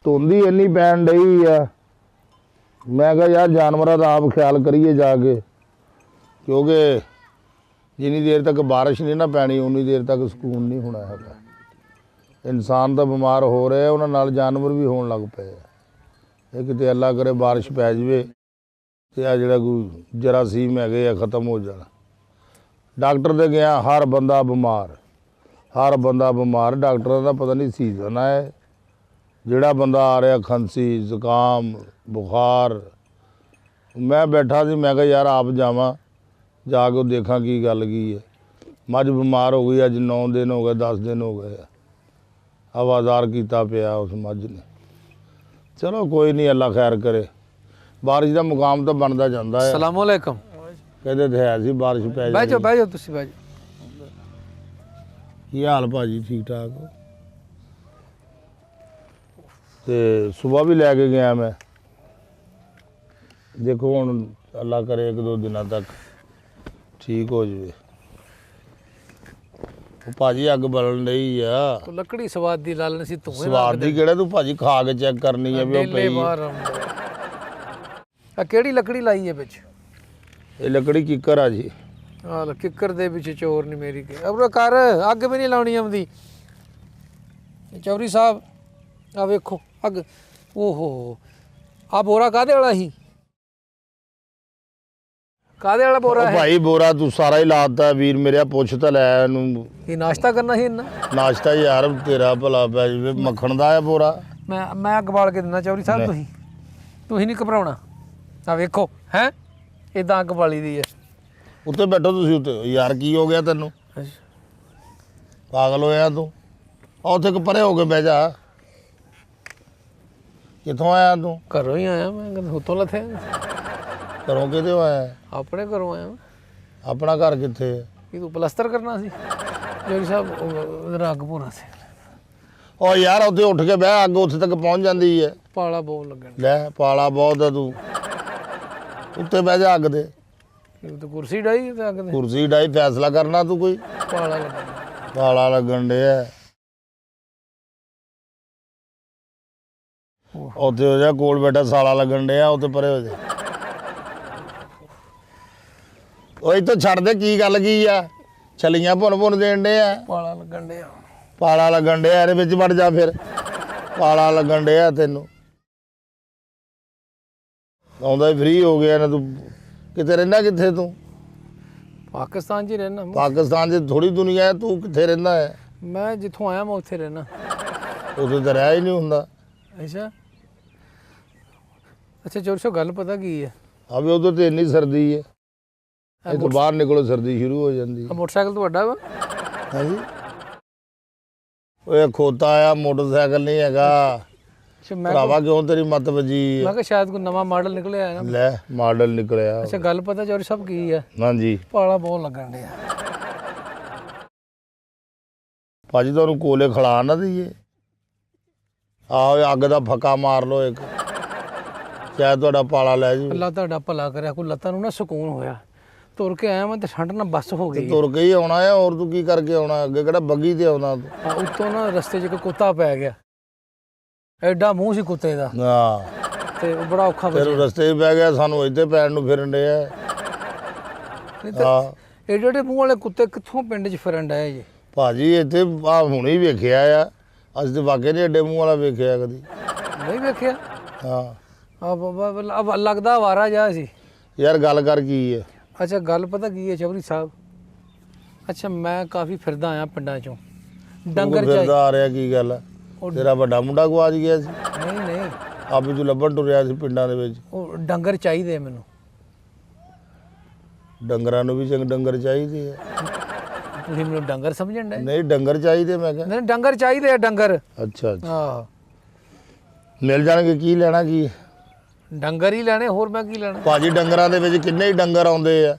ਧੁੰਦ ਹੀ ਇੰਨੀ ਪੈਣ ਡਈ ਆ। ਮੈਂ ਕਿਹਾ ਯਾਰ ਜਾਨਵਰਾਂ ਦਾ ਆਪ ਖਿਆਲ ਕਰੀਏ ਜਾ ਕੇ, ਕਿਉਂਕਿ ਜਿੰਨੀ ਦੇਰ ਤੱਕ ਬਾਰਿਸ਼ ਨਹੀਂ ਨਾ ਪੈਣੀ ਉਨੀ ਦੇਰ ਤੱਕ ਸਕੂਨ ਨਹੀਂ ਹੋਣਾ ਹੈਗਾ। ਇਨਸਾਨ ਤਾਂ ਬਿਮਾਰ ਹੋ ਰਿਹਾ, ਉਹਨਾਂ ਨਾਲ ਜਾਨਵਰ ਵੀ ਹੋਣ ਲੱਗ ਪਏ ਆ। ਇਹ ਕਿਤੇ ਅੱਲਾ ਕਰੇ ਬਾਰਿਸ਼ ਪੈ ਜਾਵੇ ਅਤੇ ਆ ਜਿਹੜਾ ਕੋਈ ਜਰਾਸੀਮ ਹੈਗੇ ਆ ਖ਼ਤਮ ਹੋ ਜਾਣ। ਡਾਕਟਰ ਦੇ ਗਿਆ, ਹਰ ਬੰਦਾ ਬਿਮਾਰ, ਹਰ ਬੰਦਾ ਬਿਮਾਰ। ਡਾਕਟਰਾਂ ਦਾ ਪਤਾ ਨਹੀਂ ਸੀਜ਼ਨ ਹੈ, ਜਿਹੜਾ ਬੰਦਾ ਆ ਰਿਹਾ ਖਾਂਸੀ ਜ਼ੁਕਾਮ ਬੁਖਾਰ। ਮੈਂ ਬੈਠਾ ਸੀ, ਮੈਂ ਕਿਹਾ ਯਾਰ ਆਪ ਜਾਵਾਂ, ਜਾ ਕੇ ਦੇਖਾਂ ਕੀ ਗੱਲ ਕੀ ਹੈ। ਮੱਝ ਬਿਮਾਰ ਹੋ ਗਈ, ਅੱਜ 9 ਦਿਨ ਹੋ ਗਏ 10 ਦਿਨ ਹੋ ਗਏ, ਹਵਾਦਾਰ ਕੀਤਾ ਪਿਆ ਉਸ ਮੱਝ ਨੇ। ਚਲੋ ਕੋਈ ਨਹੀਂ, ਅੱਲਾ ਖੈਰ ਕਰੇ। ਬਾਰਿਸ਼ ਦਾ ਮੁਕਾਮ ਤਾਂ ਬਣਦਾ ਜਾਂਦਾ ਹੈ। ਸਲਾਮ ਅਲੈਕਮ। ਕਹਿੰਦੇ ਤੇ ਹੈ ਸੀ ਬਾਰਿਸ਼ ਪੈ ਬਹਿ ਜਾਓ ਬਹਿ ਜਾਓ, ਤੁਸੀਂ ਬਹਿ ਜਾਓ। ਕੀ ਹਾਲ ਭਾਜੀ? ਠੀਕ ਠਾਕ ਹੋ? ਤੇ ਸੁਬਾਹ ਵੀ ਲੈ ਕੇ ਗਿਆ ਮੈਂ। ਦੇਖੋ ਹੁਣ ਅੱਲਾ ਕਰੇ 1-2 ਦਿਨਾਂ ਤੱਕ ਠੀਕ ਹੋ ਜਾਵੇ। ਉਹ ਭਾਜੀ ਅੱਗ ਬਲਣ ਡਈ ਆ। ਉਹ ਲੱਕੜੀ ਸਵਾਦ ਦੀ ਲਾਲਣ ਸੀ, ਧੂਏ ਸਵਾਦ ਦੀ ਕਿਹੜਾ, ਤੂੰ ਭਾਜੀ ਖਾ ਕੇ ਚੈੱਕ ਕਰਨੀ ਆ ਵੀ ਉਹ ਪਈ ਆ। ਕਿਹੜੀ ਲੱਕੜੀ ਲਾਈ ਹੈ ਵਿੱਚ? ਇਹ ਲੱਕੜੀ ਕਿੱਕਰ ਆ ਜੀ। ਆਹ ਕਿੱਕਰ ਦੇ ਵਿੱਚ ਚੋਰ ਨਹੀਂ ਮੇਰੀ ਕੇ ਅਬਰਾ ਕਰ, ਅੱਗ ਵੀ ਨਹੀਂ ਲਾਉਣੀ ਆਉਂਦੀ। ਚੌਧਰੀ ਸਾਹਿਬ ਆ ਵੇਖੋ ਅੱਗ। ਓਹੋ, ਆ ਬੋਰਾ ਕਾਹਦੇ ਵਾਲਾ ਸੀ? ਕਾਹਦੇ ਵਾਲਾ ਬੋਰਾ ਹੈ? ਭਾਈ ਬੋਰਾ ਤੂੰ ਸਾਰਾ ਹੀ ਲਾਤਾ ਵੀਰ ਮੇਰਿਆ, ਪੁੱਛ ਤਾਂ ਲੈ ਇਹਨੂੰ। ਇਹ ਨਾਸ਼ਤਾ ਕਰਨਾ ਸੀ ਇਹਨਾਂ? ਨਾਸ਼ਤਾ ਯਾਰ ਤੇਰਾ ਭਲਾ ਪੈ ਜਾਵੇ, ਮੱਖਣ ਦਾ ਆ ਬੋਰਾ। ਮੈਂ ਅੱਗ ਬਾਲ ਕੇ ਦਿੰਦਾ ਚੌਧਰੀ ਸਾਹਿਬ। ਤੁਸੀਂ ਨਹੀਂ ਘਬਰਾਉਣਾ। ਆ ਵੇਖੋ ਹੈ, ਇਦਾਂ ਅੱਗ ਬਾਲੀ ਦੀ ਹੈ। ਉੱਤੇ ਬੈਠੋ ਤੁਸੀਂ ਉੱਤੇ। ਯਾਰ ਕੀ ਹੋ ਗਿਆ ਤੈਨੂੰ? ਪਾਗਲ ਹੋਇਆ ਤੂੰ? ਉੱਥੇ ਕਿ ਪਰੇ ਹੋ ਕੇ ਬਹਿ ਜਾ। ਕਿੱਥੋਂ ਆਇਆ ਤੂੰ? ਘਰੋਂ ਹੀ ਆਇਆ ਮੈਂ, ਹੁੱਤੋਂ ਲੱਥਿਆ। ਘਰੋਂ ਕਿਹਦੇ ਆਇਆ? ਆਪਣੇ ਘਰੋਂ ਆਇਆ। ਆਪਣਾ ਘਰ ਕਿੱਥੇ ਹੈ? ਇਹ ਤੂੰ ਪਲਸਤਰ ਕਰਨਾ ਸੀ ਚੌਧਰੀ ਸਾਹਿਬ, ਅੱਗ ਪੂਰਾ ਸੀ। ਉਹ ਯਾਰ ਉੱਥੇ ਉੱਠ ਕੇ ਬਹਿ, ਅੱਗ ਉੱਥੇ ਤੱਕ ਪਹੁੰਚ ਜਾਂਦੀ ਹੈ। ਪਾਲਾ ਬਹੁਤ ਲੱਗਣ। ਲੈ ਪਾਲਾ ਬਹੁਤ ਆ, ਤੂੰ ਉੱਤੇ ਬਹਿ ਜਾ ਅੱਗ ਦੇ। ਤੇ ਕੁਰਸੀ ਡਾਈ ਤੇ ਅੱਗ ਦੇ। ਕੁਰਸੀ ਡਾਈ ਫੈਸਲਾ ਕਰਨਾ ਤੂੰ ਕੋਈ? ਪਾਲਾ ਲੱਗਣ। ਪਾਲਾ ਲੱਗਣ ਡਿਆ। ਉੱਥੇ ਹੋ ਜਾ, ਕੋਲ ਬੈਠਾ ਸਾਲਾ ਲੱਗਣ ਡਿਆ, ਉੱਥੇ ਪਰੇ ਹੋ ਜਾ। ਉਹ ਇੱਥੋਂ ਛੱਡ ਦੇ, ਕੀ ਗੱਲ ਕੀ ਆ? ਛਲੀਆਂ ਭੁੰਨ ਦੇਣ ਡਿਆ। ਪਾਲਾ ਲੱਗਣ ਡਿਆ। ਪਾਲਾ ਲੱਗਣ ਡਿਆ, ਇਹਦੇ ਵਿੱਚ ਵੜ ਜਾ ਫਿਰ। ਪਾਲਾ ਲੱਗਣ ਡਿਆ ਤੈਨੂੰ। ਆਉਂਦਾ ਹੀ ਫ੍ਰੀ ਹੋ ਗਿਆ ਨਾ ਤੂੰ। ਕਿੱਥੇ ਰਹਿੰਦਾ? ਕਿੱਥੇ ਤੂੰ? ਪਾਕਿਸਤਾਨ 'ਚ ਹੀ ਰਹਿਣਾ। ਪਾਕਿਸਤਾਨ 'ਚ ਥੋੜੀ ਦੁਨੀਆ ਹੈ, ਤੂੰ ਕਿੱਥੇ ਰਹਿੰਦਾ ਹੈ? ਮੈਂ ਜਿੱਥੋਂ ਆਇਆ ਮੈਂ ਉੱਥੇ ਰਹਿਣਾ। ਉੱਥੇ ਤਾਂ ਰਹਿ ਹੀ ਨਹੀਂ ਹੁੰਦਾ। ਅੱਛਾ ਅੱਛਾ ਚੌਧਰੀ ਸਾਹਿਬ, ਗੱਲ ਪਤਾ ਕੀ ਹੈ? ਆਵੇ ਉਧਰ ਤੇ ਇੰਨੀ ਸਰਦੀ ਹੈ, ਇੱਥੋਂ ਬਾਹਰ ਨਿਕਲੋ ਸਰਦੀ ਸ਼ੁਰੂ ਹੋ ਜਾਂਦੀ ਹੈ। ਮੋਟਰਸਾਈਕਲ ਤੁਹਾਡਾ ਵਾ? ਹਾਂਜੀ। ਓਏ ਖੋਤਾ ਆ, ਮੋਟਰਸਾਈਕਲ ਨਹੀਂ ਹੈਗਾ ਭਰਾਵਾ। ਕਿਉਂ ਤੇਰੀ ਮੱਤ ਵੱਜੀ? ਮੈਂ ਕਿਹਾ ਸ਼ਾਇਦ ਕੋਈ ਨਵਾਂ ਮਾਡਲ ਨਿਕਲਿਆ ਹੈ ਨਾ। ਲੈ ਮਾਡਲ ਨਿਕਲਿਆ। ਅੱਛਾ ਗੱਲ ਪਤਾ ਚੌਧਰੀ ਸਾਹਿਬ ਕੀ ਹੈ? ਹਾਂਜੀ। ਪਾਲਾ ਬਹੁਤ ਲੱਗਣ ਡਿਆ। ਭਾਜੀ ਤੁਹਾਨੂੰ ਕੋਲੇ ਖਿਲਾ ਨਾ ਦਈਏ? ਆਹੋ ਅੱਗ ਦਾ ਫੱਕਾ ਮਾਰ ਲਓ ਇੱਕ, ਸ਼ਾਇਦ ਤੁਹਾਡਾ ਪਾਲਾ ਲੈ ਜੀ। ਅੱਲਾ ਤੁਹਾਡਾ ਭਲਾ ਕਰਿਆ, ਕੋਈ ਲੱਤਾਂ ਨੂੰ ਨਾ ਸਕੂਨ ਹੋਇਆ। ਤੁਰ ਕੇ ਆਇਆ ਮੈਂ ਤੇ ਠੰਡ ਨਾਲ ਬੱਸ ਹੋ ਗਈ। ਤੁਰ ਕੇ ਹੀ ਆਉਣਾ ਆ, ਹੋਰ ਤੂੰ ਕੀ ਕਰਕੇ ਆਉਣਾ? ਅੱਗੇ ਕਿਹੜਾ ਬੱਗੀ ਤੇ ਆਉਣਾ ਤੂੰ? ਉੱਤੋਂ ਨਾ ਰਸਤੇ 'ਚ ਇੱਕ ਕੁੱਤਾ ਪੈ ਗਿਆ, ਐਡਾ ਮੂੰਹ ਸੀ ਕੁੱਤੇ ਦਾ। ਹਾਂ ਤੇ ਬੜਾ ਔਖਾ ਫਿਰ ਰਸਤੇ 'ਚ ਪੈ ਗਿਆ, ਸਾਨੂੰ ਇੱਥੇ ਪੈਣ ਨੂੰ ਫਿਰਨ ਡਿਆ। ਹਾਂ ਏਡੇ ਏਡੇ ਮੂੰਹ ਵਾਲੇ ਕੁੱਤੇ ਕਿੱਥੋਂ ਪਿੰਡ 'ਚ ਫਿਰਨ ਡਏ ਜੀ? ਭਾਜੀ ਇੱਥੇ ਆ ਹੁਣੇ ਹੀ ਵੇਖਿਆ ਆ, ਅੱਜ ਤੇ ਵਾਕੇ ਨਹੀਂ ਏਡੇ ਮੂੰਹ ਵਾਲਾ ਵੇਖਿਆ ਕਦੀ। ਨਹੀਂ ਵੇਖਿਆ? ਹਾਂ ਲੱਗਦਾ ਆਵਾਰਾ ਜਿਹਾ ਸੀ। ਯਾਰ ਗੱਲ ਕਰ ਕੀ ਹੈ? ਅੱਛਾ ਗੱਲ ਪਤਾ ਕੀ ਹੈ ਚੌਧਰੀ ਸਾਹਿਬ? ਅੱਛਾ ਮੈਂ ਕਾਫੀ ਫਿਰਦਾ ਆਇਆ ਪਿੰਡਾਂ 'ਚੋਂ। ਡੰਗਰ ਫਿਰਦਾ ਆ ਰਿਹਾ, ਕੀ ਗੱਲ? ਤੇਰਾ ਵੱਡਾ ਮੁੰਡਾ ਗਵਾਚ ਗਿਆ ਸੀ? ਨਹੀਂ ਆਪ ਤੂੰ ਲੱਭਣ ਟੁਰਿਆ ਸੀ ਪਿੰਡਾਂ ਦੇ ਵਿੱਚ। ਉਹ ਡੰਗਰ ਚਾਹੀਦੇ ਮੈਨੂੰ। ਡੰਗਰਾਂ ਨੂੰ ਵੀ ਚੰਗੇ ਡੰਗਰ ਚਾਹੀਦੇ ਆ। ਤੁਸੀਂ ਮੈਨੂੰ ਡੰਗਰ ਸਮਝਣ ਡਏ? ਨਹੀਂ ਡੰਗਰ ਚਾਹੀਦੇ ਮੈਂ ਕਿਹਾ। ਨਹੀਂ ਡੰਗਰ ਚਾਹੀਦੇ ਆ, ਡੰਗਰ। ਅੱਛਾ ਅੱਛਾ ਆਹ ਮਿਲ ਜਾਣਗੇ। ਕੀ ਲੈਣਾ? ਕੀ ਡੰਗਰ ਹੀ ਲੈਣੇ, ਹੋਰ ਮੈਂ ਕੀ ਲੈਣਾ? ਭਾਜੀ ਡੰਗਰਾਂ ਦੇ ਵਿੱਚ ਕਿੰਨੇ ਹੀ ਡੰਗਰ ਆਉਂਦੇ ਆ।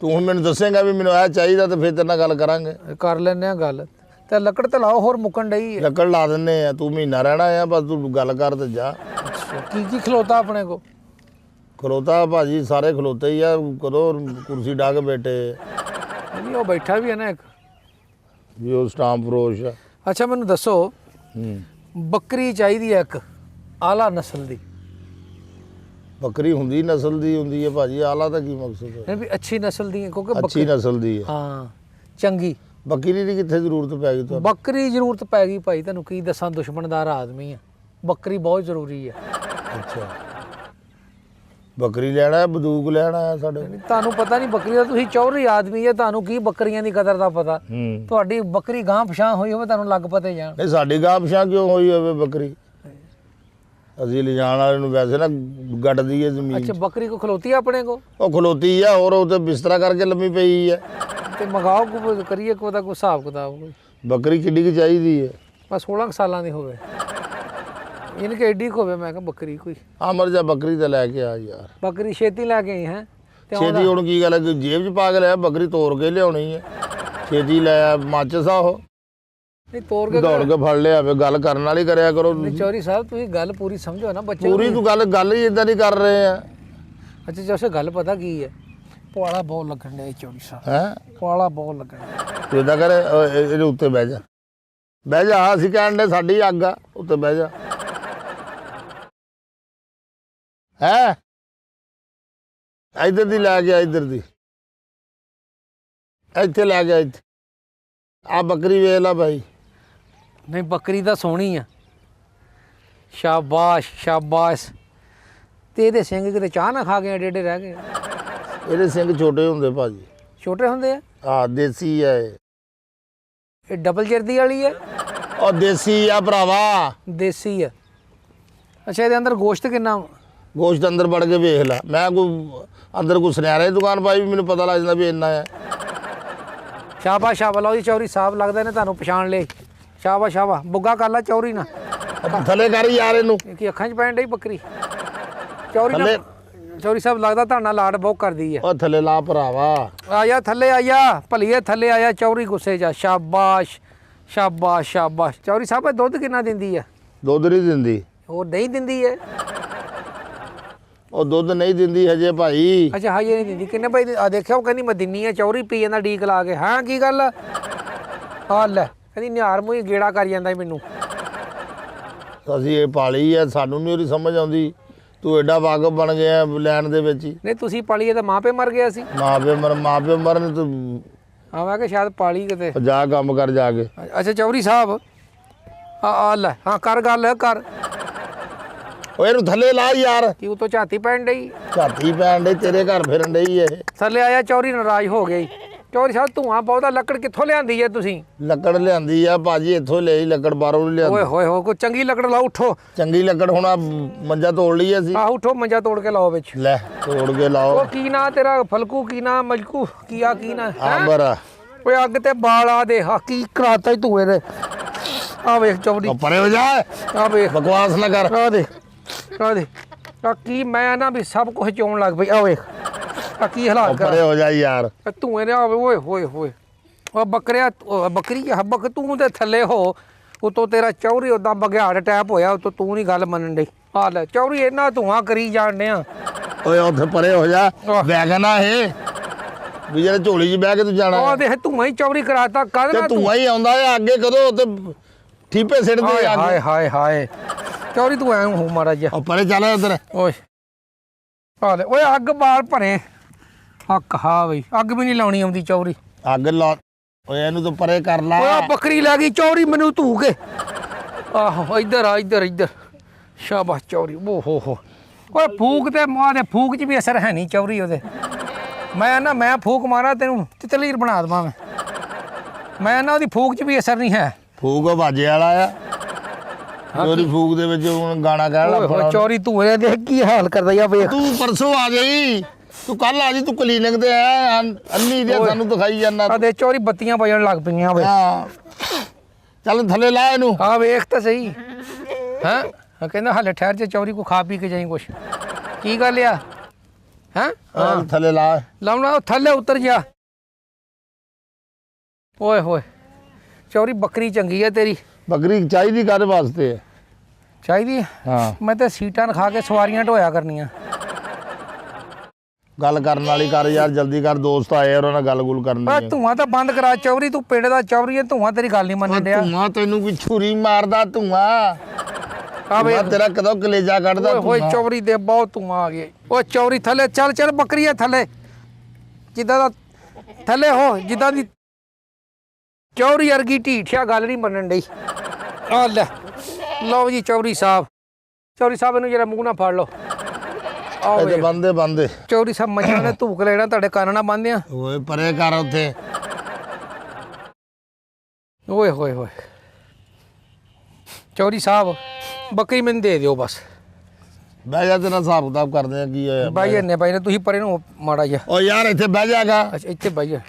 ਤੂੰ ਹੁਣ ਮੈਨੂੰ ਦੱਸੇਂਗਾ ਵੀ ਮੈਨੂੰ ਇਹ ਚਾਹੀਦਾ ਤੇ ਫਿਰ ਤੇਰੇ ਨਾਲ ਗੱਲ ਕਰਾਂਗੇ। ਕਰ ਲੈਂਦੇ ਆ ਗੱਲ। ਤੇ ਲੱਕੜ ਤੇ ਲਾਓ, ਹੋਰ ਮੁੱਕਣ ਡਈ ਹੈ। ਲੱਕੜ ਲਾ ਦਿੰਦੇ ਆ, ਤੂੰ ਮਹੀਨਾ ਰਹਿਣਾ ਆ, ਬਸ ਤੂੰ ਗੱਲ ਕਰ ਤੇ ਜਾ। ਕੀ ਕੀ ਖਲੋਤਾ ਆਪਣੇ ਕੋ? ਖਲੋਤਾ ਭਾਜੀ ਸਾਰੇ ਖਲੋਤੇ ਹੀ ਆ, ਕਦੋਂ ਕੁਰਸੀ ਢਾ ਕੇ ਬੈਠੇ। ਨਹੀਂ ਉਹ ਬੈਠਾ ਵੀ ਹੈ ਨਾ ਇੱਕ, ਵੀ ਉਹ ਸਟਾਂਪ ਫਰੋਸ਼ ਆ। ਅੱਛਾ ਮੈਨੂੰ ਦੱਸੋ, ਬੱਕਰੀ ਚਾਹੀਦੀ ਹੈ ਇੱਕ ਆਲਾ ਨਸਲ ਦੀ। ਬੱਕਰੀ ਹੁੰਦੀ ਨਸਲ ਦੀ ਹੁੰਦੀ ਹੈ ਭਾਜੀ, ਆਲਾ ਦਾ ਕੀ ਮਕਸਦ ਹੈ? ਨਹੀਂ ਵੀ ਅੱਛੀ ਨਸਲ ਦੀ ਹੈ, ਕਿਉਂਕਿ ਅੱਛੀ ਨਸਲ ਦੀ ਹੈ। ਹਾਂ ਚੰਗੀ ਬੱਕਰੀ ਦੀ ਕਿੱਥੇ ਜ਼ਰੂਰਤ ਪੈ ਗਈ ਤੁਹਾਨੂੰ? ਬੱਕਰੀ ਜ਼ਰੂਰਤ ਪੈ ਗਈ ਭਾਈ, ਤੁਹਾਨੂੰ ਕੀ ਦੱਸਾਂ, ਦੁਸ਼ਮਣਦਾਰ ਆਦਮੀ ਆ, ਬੱਕਰੀ ਬਹੁਤ ਜ਼ਰੂਰੀ ਹੈ। ਅੱਛਾ, ਬੱਕਰੀ ਲੈਣਾ ਹੈ, ਬੰਦੂਕ ਲੈਣਾ ਹੈ ਸਾਡੇ? ਤੁਹਾਨੂੰ ਪਤਾ ਨਹੀਂ ਬੱਕਰੀ ਦਾ, ਤੁਸੀਂ ਚੌਧਰੀ ਆਦਮੀ ਹੈ, ਤੁਹਾਨੂੰ ਕੀ ਬੱਕਰੀਆਂ ਦੀ ਕਦਰ ਦਾ ਪਤਾ। ਤੁਹਾਡੀ ਬੱਕਰੀ ਗਾਂ ਪਛਾਂ ਹੋਈ ਹੋਵੇ, ਤੁਹਾਨੂੰ ਲੱਗ ਪਤੇ ਜਾਣ। ਨਹੀਂ, ਸਾਡੀ ਗਾਂ ਪਛਾਂ ਕਿਉਂ ਹੋਈ ਹੋਵੇ ਬੱਕਰੀ? ਅਸੀਂ ਲਿਜਾਣ ਵਾਲੇ ਨੂੰ ਵੈਸੇ ਨਾ ਗੱਡਦੀ ਹੈ ਜ਼ਮੀਨ। ਅੱਛਾ, ਬੱਕਰੀ ਕੋ ਖਲੋਤੀ ਆ ਆਪਣੇ ਕੋ? ਉਹ ਖਲੋਤੀ ਆ, ਹੋਰ ਉਹ ਤੇ ਬਿਸਤਰਾ ਕਰਕੇ ਲੰਮੀ ਪਈ ਹੈ। ਤੇ ਮੰਗਾਓ ਕੋ, ਕਰੀਏ ਕੋ ਦਾ ਕੋਈ ਹਿਸਾਬ ਕਿਤਾਬ ਕੋਈ। ਬੱਕਰੀ ਕਿੱਡੀ ਕੁ ਚਾਹੀਦੀ ਹੈ? ਬਸ 16 ਸਾਲਾਂ ਦੀ ਹੋਵੇ, ਇਹਨ ਕਿ ਐਡੀ ਕੁ ਹੋਵੇ। ਮੈਂ ਕਿਹਾ ਬੱਕਰੀ ਕੋਈ ਮਰ ਜਾ, ਬੱਕਰੀ ਤੇ ਲੈ ਕੇ ਆ ਯਾਰ। ਬੱਕਰੀ ਛੇਤੀ ਲੈ ਕੇ ਆਈ ਹੈ ਤੇ ਛੇਤੀ ਹੁਣ ਕੀ ਗੱਲ ਹੈ, ਜੇਬ 'ਚ ਪਾ ਕੇ ਲਿਆ? ਬੱਕਰੀ ਤੋੜ ਕੇ ਲਿਆਉਣੀ ਹੈ, ਛੇਤੀ ਲੈ ਆ। ਮਾਚਸ ਆ ਉਹ, ਨਹੀਂ ਤੋੜ ਕੇ ਦੌੜ ਕੇ ਫੜ ਲਿਆ। ਗੱਲ ਕਰਨ ਵਾਲੀ ਕਰਿਆ ਕਰੋ। ਚੌਧਰੀ ਸਾਹਿਬ ਤੁਸੀਂ ਗੱਲ ਪੂਰੀ ਸਮਝੋ ਨਾ ਬੱਚੇ ਪੂਰੀ ਤੂੰ ਗੱਲ ਹੀ ਇਦਾਂ ਦੀ ਕਰ ਰਹੇ ਆ। ਅੱਛਾ ਜੈਸੇ ਗੱਲ ਪਤਾ ਕੀ ਹੈ, ਪੁਆਲਾ ਬਹੁਤ ਲੱਗਣ ਡਿਆ ਚੌਧਰੀ ਸਾਹਿਬ। ਹੈ ਪੁਆਲਾ ਬਹੁਤ ਲੱਗਣ ਡਿਆ। ਤੂੰ ਇਦਾਂ ਕਰ, ਇਹਦੇ ਉੱਤੇ ਬਹਿ ਜਾ, ਬਹਿ ਜਾ। ਅਸੀਂ ਕਹਿਣ ਦੇ ਸਾਡੀ ਅੱਗ ਆ, ਉੱਤੇ ਬਹਿ ਜਾ। ਹੈ ਇੱਧਰ ਦੀ ਲੈ ਗਿਆ, ਇੱਧਰ ਦੀ, ਇੱਥੇ ਲੈ ਗਿਆ, ਇੱਥੇ। ਆ ਬੱਕਰੀ ਵੇਖ ਲਾ ਭਾਈ। ਨਹੀਂ ਬੱਕਰੀ ਤਾਂ ਸੋਹਣੀ ਆ, ਸ਼ਾਬਾਸ਼ ਸ਼ਾਬਾਸ਼। ਤੇ ਇਹਦੇ ਸਿੰਘ ਕਿਤੇ ਚਾਹ ਨਾ ਖਾ ਗਏ, ਏਡੇ ਏਡੇ ਰਹਿ ਗਏ। ਇਹਦੇ ਸਿੰਘ ਛੋਟੇ ਹੁੰਦੇ ਭਾਜੀ, ਛੋਟੇ ਹੁੰਦੇ ਆ। ਦੇਸੀ ਆ ਇਹ। ਇਹ ਡਬਲ ਜਰਦੀ ਵਾਲੀ ਹੈ? ਉਹ ਦੇਸੀ ਆ ਭਰਾਵਾ, ਦੇਸੀ ਆ। ਅੱਛਾ, ਇਹਦੇ ਅੰਦਰ ਗੋਸ਼ਤ ਕਿੰਨਾ? ਗੋਸ਼ਤ ਅੰਦਰ ਵੜ ਕੇ ਵੇਖ ਲੈ। ਮੈਂ ਕੋਈ ਅੰਦਰ ਕੋਈ ਸੁਨਿਆਰੇ ਦੀ ਦੁਕਾਨ ਪਾਈ ਵੀ ਮੈਨੂੰ ਪਤਾ ਲੱਗ ਜਾਂਦਾ ਵੀ ਇੰਨਾ ਹੈ। ਸ਼ਾਬਾਸ਼ ਸ਼ਾਬਾਸ਼। ਲਓ ਜੀ ਚੌਧਰੀ ਸਾਹਿਬ, ਲੱਗਦਾ ਨੇ ਤੁਹਾਨੂੰ ਪਛਾਣ ਲਏ। ਸ਼ਾਬਾਸ਼ ਸ਼ਾਬਾਸ਼। ਬੁੱਗਾ ਕਰ ਲਾ ਚੌਧਰੀ ਨਾ, ਥੱਲੇ ਕਰ ਯਾਰ ਇਹਨੂੰ। ਕੀ ਅੱਖਾਂ 'ਚ ਪੈਣ ਡਈ ਬੱਕਰੀ? ਚੌਧਰੀ ਨਾਲ ਚੌਧਰੀ ਸਾਹਿਬ ਲੱਗਦਾ ਤੁਹਾਡਾ ਲਾਡ ਬਹੁਤ ਕਰਦੀ ਹੈ। ਉਹ ਥੱਲੇ ਲਾ ਭਰਾਵਾ। ਆਇਆ ਥੱਲੇ ਆਇਆ, ਭਲੀਏ ਥੱਲੇ ਆਇਆ। ਚੌਧਰੀ ਗੁੱਸੇ 'ਚ। ਸ਼ਾਬਾਸ਼ ਸ਼ਾਬਾਸ਼ ਸ਼ਾਬਾਸ਼। ਚੌਧਰੀ ਸਾਹਿਬ ਇਹ ਦੁੱਧ ਕਿੰਨਾ ਦਿੰਦੀ ਹੈ? ਦੁੱਧ ਨਹੀਂ ਦਿੰਦੀ। ਉਹ ਨਹੀਂ ਦਿੰਦੀ ਹੈ? ਉਹ ਦੁੱਧ ਨਹੀਂ ਦਿੰਦੀ ਹਜੇ ਭਾਈ। ਅੱਛਾ ਹਜੇ ਨਹੀਂ ਦਿੰਦੀ। ਕਿੰਨੇ ਭਾਈ ਆ ਦੇਖਿਆ, ਉਹ ਕਹਿੰਦੀ ਮੈਂ ਦਿੰਨੀ ਆ। ਚੌਧਰੀ ਪੀ ਜਾਂਦਾ ਡੀਕ ਲਾ ਕੇ। ਹਾਂ ਕੀ ਗੱਲ ਆ? ਲੈ ਕਹਿੰਦੀ ਨਿਹਾਰ ਮੂੰਹ ਗੇੜਾ ਕਰ ਜਾਂਦਾ ਮੈਨੂੰ। ਅਸੀਂ ਇਹ ਪਾਲੀ ਹੈ, ਸਾਨੂੰ ਨਹੀਂ ਉਹਦੀ ਸਮਝ ਆਉਂਦੀ। ਤੂੰ ਐਡਾ ਵਾਕਫ ਬਣ ਗਿਆ ਲੈਣ ਦੇ ਵਿੱਚ ਹੀ। ਨਹੀਂ ਤੁਸੀਂ ਪਾਲੀਏ ਤਾਂ ਮਾਂ ਪਿਓ ਮਰ ਗਿਆ ਸੀ। ਮਾਂ ਪਿਓ ਮਰਨ ਤੂੰ ਹਾਂ ਮੈਂ ਕਿਹਾ ਸ਼ਾਇਦ ਪਾਲੀ ਕਿਤੇ। ਜਾ ਕੰਮ ਕਰ ਜਾ ਕੇ। ਅੱਛਾ ਚੌਧਰੀ ਸਾਹਿਬ ਆ ਲੈ, ਹਾਂ ਕਰ ਗੱਲ ਕਰ। ਓਏ ਇਹਨੂੰ ਥੱਲੇ ਲਾ ਯਾਰ। ਕੀ ਉਤੋਂ ਝਾਤੀ ਪੈਣ ਡਈ? ਝਾਤੀ ਪੈਣ ਡਈ, ਤੇਰੇ ਘਰ ਫਿਰਨ ਡਈ ਇਹ। ਥੱਲੇ ਆਇਆ। ਚੌਧਰੀ ਨਾਰਾਜ਼ ਹੋ ਗਈ। ਚੌਧਰੀ ਸਾਹਿਬ ਧੂਆਂ ਬਹੁਤਾ, ਲੱਕੜ ਕਿੱਥੋਂ ਲਿਆਂਦੀ ਹੈ ਤੁਸੀਂ? ਲੱਕੜ ਲਿਆਂਦੀ ਆ ਭਾਜੀ, ਇੱਥੋਂ ਲਈ ਲੱਕੜ, ਬਾਹਰੋਂ ਨਹੀਂ ਲਿਆਂਦੀ। ਓਏ ਹੋਏ ਹੋ, ਕੋਈ ਚੰਗੀ ਲੱਕੜ ਲਾਓ। ਉੱਠੋ, ਚੰਗੀ ਲੱਕੜ ਹੁਣ ਆਹ ਮੰਜਾ ਤੋੜ ਲਈ ਅਸੀਂ। ਆਹ ਉੱਠੋ, ਮੰਜਾ ਤੋੜ ਕੇ ਲਾਓ ਵਿੱਚ। ਲੈ ਤੋੜ ਕੇ ਲਾਓ। ਉਹ ਕੀ ਨਾਂ ਤੇਰਾ? ਫਲਕੂ ਕੀ ਨਾਂ? ਮਲਕੂ ਕੀ ਆ? ਕੀ ਨਾਂ? ਆਂਬਰ। ਓਏ ਅੱਗ ਤੇ ਬਾਲ ਆ ਦੇ। ਹਾਂ ਕੀ ਕਰਾਤਾ ਈ ਧੂਏ ਦੇ? ਆ ਵੇਖ ਚੌਧਰੀ, ਉਹ ਪਰੇ ਹੋ ਜਾ, ਆ ਵੇਖ, ਬਕਵਾਸ ਨਾ ਕਰ। ਆ ਦੇ, ਆ ਦੇ। ਆ ਕੀ ਮੈਂ ਨਾ ਵੀ ਸਭ ਕੁਝ ਚੋਣ ਲੱਗ ਪਈ। ਆ ਵੇਖ ਆ ਕੀ ਹਾਲਾਤ ਪਰੇ ਹੋ ਜਾ ਯਾਰ। ਕਰ ਧੂਏ ਨੇ। ਆ ਓਏ ਹੋਏ ਹੋਏ। ਉਹ ਬੱਕਰਿਆ, ਬੱਕਰੀ ਆ ਬੱਕ, ਤੂੰ ਤੇ ਥੱਲੇ ਹੋ। ਉਤੋਂ ਤੇਰਾ ਚੌਧਰੀ ਉਦਾਂ ਬਘਿਆੜ ਟੈਪ ਹੋਇਆ, ਉਤੋਂ ਤੂੰ ਨਹੀਂ ਗੱਲ ਮੰਨਣ ਡਈ। ਆ ਲੈ ਚੌਧਰੀ ਇਹਨਾਂ ਧੂਆਂ ਕਰੀ ਜਾਣ ਡਿਆ। ਓਏ ਉੱਥੇ ਪਰੇ ਹੋ ਜਾ। ਵੈਗਨ ਆ ਇਹ ਵੀ ਜਿਹੜਾ ਝੋਲੀ 'ਚ ਬਹਿ ਕੇ ਤੂੰ ਜਾਣਾ। ਉਹ ਦੇਖ ਧੂਆਂ ਹੀ ਚੌਧਰੀ ਕਰਾਤਾ। ਕਦ ਤੇ ਨਾ ਧੂਆਂ ਹੀ ਆਉਂਦਾ ਹੈ ਅੱਗੇ, ਕਦੋਂ ਤੇ ਠੀਪੇ ਸਿੱਟਦੇ ਆ। ਹਾਏ ਹਾਏ ਹਾਏ। ਚੌਧਰੀ ਤੂੰ ਐਂ ਹੋ ਮਾਰਾ ਜਿਹਾ। ਉਹ ਪਰੇ ਚੱਲ ਉੱਧਰ। ਓਏ ਆ ਲੈ। ਓਏ ਅੱਗ ਬਾਲ ਭਰੇ। ਹੱਕ ਹਾਂ ਬਈ, ਅੱਗ ਵੀ ਨਹੀਂ ਲਾਉਣੀ ਆਉਂਦੀ ਚੌਧਰੀ। ਅੱਗ ਲਾ। ਓਏ ਇਹਨੂੰ ਤਾਂ ਪਰੇ ਕਰ ਲਾ। ਓਏ ਬੱਕਰੀ ਲੈ ਗਈ ਚੌਧਰੀ ਮੈਨੂੰ ਧੂ ਕੇ। ਆਹੋ ਇੱਧਰ ਆ, ਇੱਧਰ ਇੱਧਰ। ਸ਼ਾਬਾਸ਼ ਚੌਧਰੀ। ਓ ਹੋ। ਓਏ ਫੂਕ ਤੇ ਮਾਂ ਦੇ ਫੂਕ 'ਚ ਵੀ ਅਸਰ ਹੈ ਨਹੀਂ ਚੌਧਰੀ ਉਹਦੇ। ਮੈਂ ਫੂਕ ਮਾਰਾਂ ਤੈਨੂੰ ਤਿਤਲੀਰ ਬਣਾ ਦੇਵਾਂ ਮੈਂ ਨਾ ਉਹਦੀ ਫੂਕ 'ਚ ਵੀ ਅਸਰ ਨਹੀਂ ਹੈ। ਫੂਕ ਬਾਜੇ ਵਾਲਾ ਆ। ਉਹਦੀ ਫੂਕ ਦੇ ਵਿੱਚ ਹੁਣ ਗਾਣਾ ਕਹਿਣ ਲੱਗ ਪਿਆ। ਚੌਧਰੀ ਧੂਏ ਦੇਖ ਕੀ ਹਾਲ ਕਰਦਾ ਯਾ ਵੇਖ। ਤੂੰ ਪਰਸੋਂ ਆ ਜਾਈ, ਤੂੰ ਕੱਲ ਆ ਜੀ। ਤੂੰ ਕਲੀਨਿਕ ਤੇ ਆ ਅੰਨੀ ਦੇ ਸਾਨੂੰ ਦਿਖਾਈ ਜਾਂਦਾ। ਆ ਦੇ ਚੌਧਰੀ ਬੱਤੀਆਂ ਵਜਣ ਲੱਗ ਪਈਆਂ ਵੇ। ਹਾਂ ਚੱਲ ਥੱਲੇ ਲਾ ਇਹਨੂੰ। ਆ ਵੇਖ ਤਾਂ ਸਹੀ। ਹਾਂ ਕਹਿੰਦਾ ਹਾਲੇ ਠਹਿਰ ਜੇ ਚੌਧਰੀ ਕੋ ਖਾ ਪੀ ਕੇ ਜਾਈ ਕੁਛ। ਕੀ ਗੱਲ ਆ? ਹਾਂ ਥੱਲੇ ਲਾ। ਲਾਉਣਾ ਥੱਲੇ ਉਤਰ ਜਾ। ਓਏ ਹੋਏ ਚੌਧਰੀ ਬੱਕਰੀ ਚੰਗੀ ਆ ਤੇਰੀ। ਬੱਕਰੀ ਚਾਹੀਦੀ ਕਾਹਦੇ ਵਾਸਤੇ ਹੈ? ਚਾਹੀਦੀ? ਹਾਂ ਮੈਂ ਤਾਂ ਸੀਟਾਂ ਖਾ ਕੇ ਸਵਾਰੀਆਂ ਢੋਇਆ ਕਰਨੀਆਂ। ਗੱਲ ਕਰਨ ਵਾਲੀ ਕਰ ਯਾਰ, ਜਲਦੀ ਕਰ, ਦੋਸਤ ਆਏ ਆ, ਉਹਨਾਂ ਨਾਲ ਗੱਲ-ਗੁਲ ਕਰਨੀ ਓਏ ਹੈ। ਧੂਆਂ ਤਾਂ ਬੰਦ ਕਰਾ ਚੌਰੀ, ਤੂੰ ਪਿੰਡ ਦਾ ਚੌਰੀ ਹੈ, ਧੂਆਂ ਤੇਰੀ ਗੱਲ ਨਹੀਂ ਮੰਨਣ ਡਿਆ। ਧੂਆਂ ਤੈਨੂੰ ਕੋਈ ਛੁਰੀ ਮਾਰਦਾ ਧੂਆਂ? ਆ ਵੇ ਤੇਰਾ ਕਦੋਂ ਕਲੇਜਾ ਕੱਢਦਾ ਓਏ ਧੂਆਂ? ਚੌਰੀ ਦੇ ਬਹੁਤ ਧੂਆਂ ਆ ਗਏ। ਓਏ ਚੌਰੀ ਥੱਲੇ ਚੱਲ ਚੱਲ, ਬੱਕਰੀ ਹੈ ਥੱਲੇ, ਜਿੱਦਾਂ ਦਾ ਥੱਲੇ ਹੋ, ਜਿੱਦਾਂ ਦੀ ਚੌਰੀ ਵਰਗੀ ਢੀਠਿਆ ਗੱਲ ਨਹੀਂ ਮੰਨਣ ਡਈ। ਆ ਲੈ ਲਓ ਜੀ ਚੌਰੀ ਸਾਹਿਬ, ਚੌਰੀ ਸਾਹਿਬ ਇਹਨੂੰ ਜਰਾ ਮੂੰਹ ਨਾਲ ਫੜ ਲਓ। ਆਓ ਇਹਦੇ ਬੰਦੇ ਚੌਰੀ ਸਾਹਿਬ ਮੱਝਾਂ ਨੇ ਧੂਕ ਲੈਣਾ, ਤੁਹਾਡੇ ਕੰਨ ਨਾਲ ਬੰਨ੍ਹਦੇ ਆ। ਓਏ ਪਰੇ ਕਰ ਉੱਥੇ। ਓਏ ਹੋਏ ਹੋਏ ਚੌਰੀ ਸਾਹਿਬ, ਬੱਕਰੀ ਮੈਨੂੰ ਦੇ ਦਿਓ ਬਸ। ਬਹਿ ਜਾ, ਤੇਰਾ ਹਿਸਾਬ ਕਿਤਾਬ ਕਰਦੇ ਆ ਕੀ ਹੋਇਆ। ਬਾਈ ਨੇ ਬਾਈ ਨੇ ਤੁਸੀਂ ਪਰੇ ਨੂੰ ਮਾੜਾ ਜਿਹਾ। ਓ ਯਾਰ ਇੱਥੇ ਬਹਿ ਜਾਗਾ। ਅੱਛਾ ਇੱਥੇ ਬਾਈ ਜਾ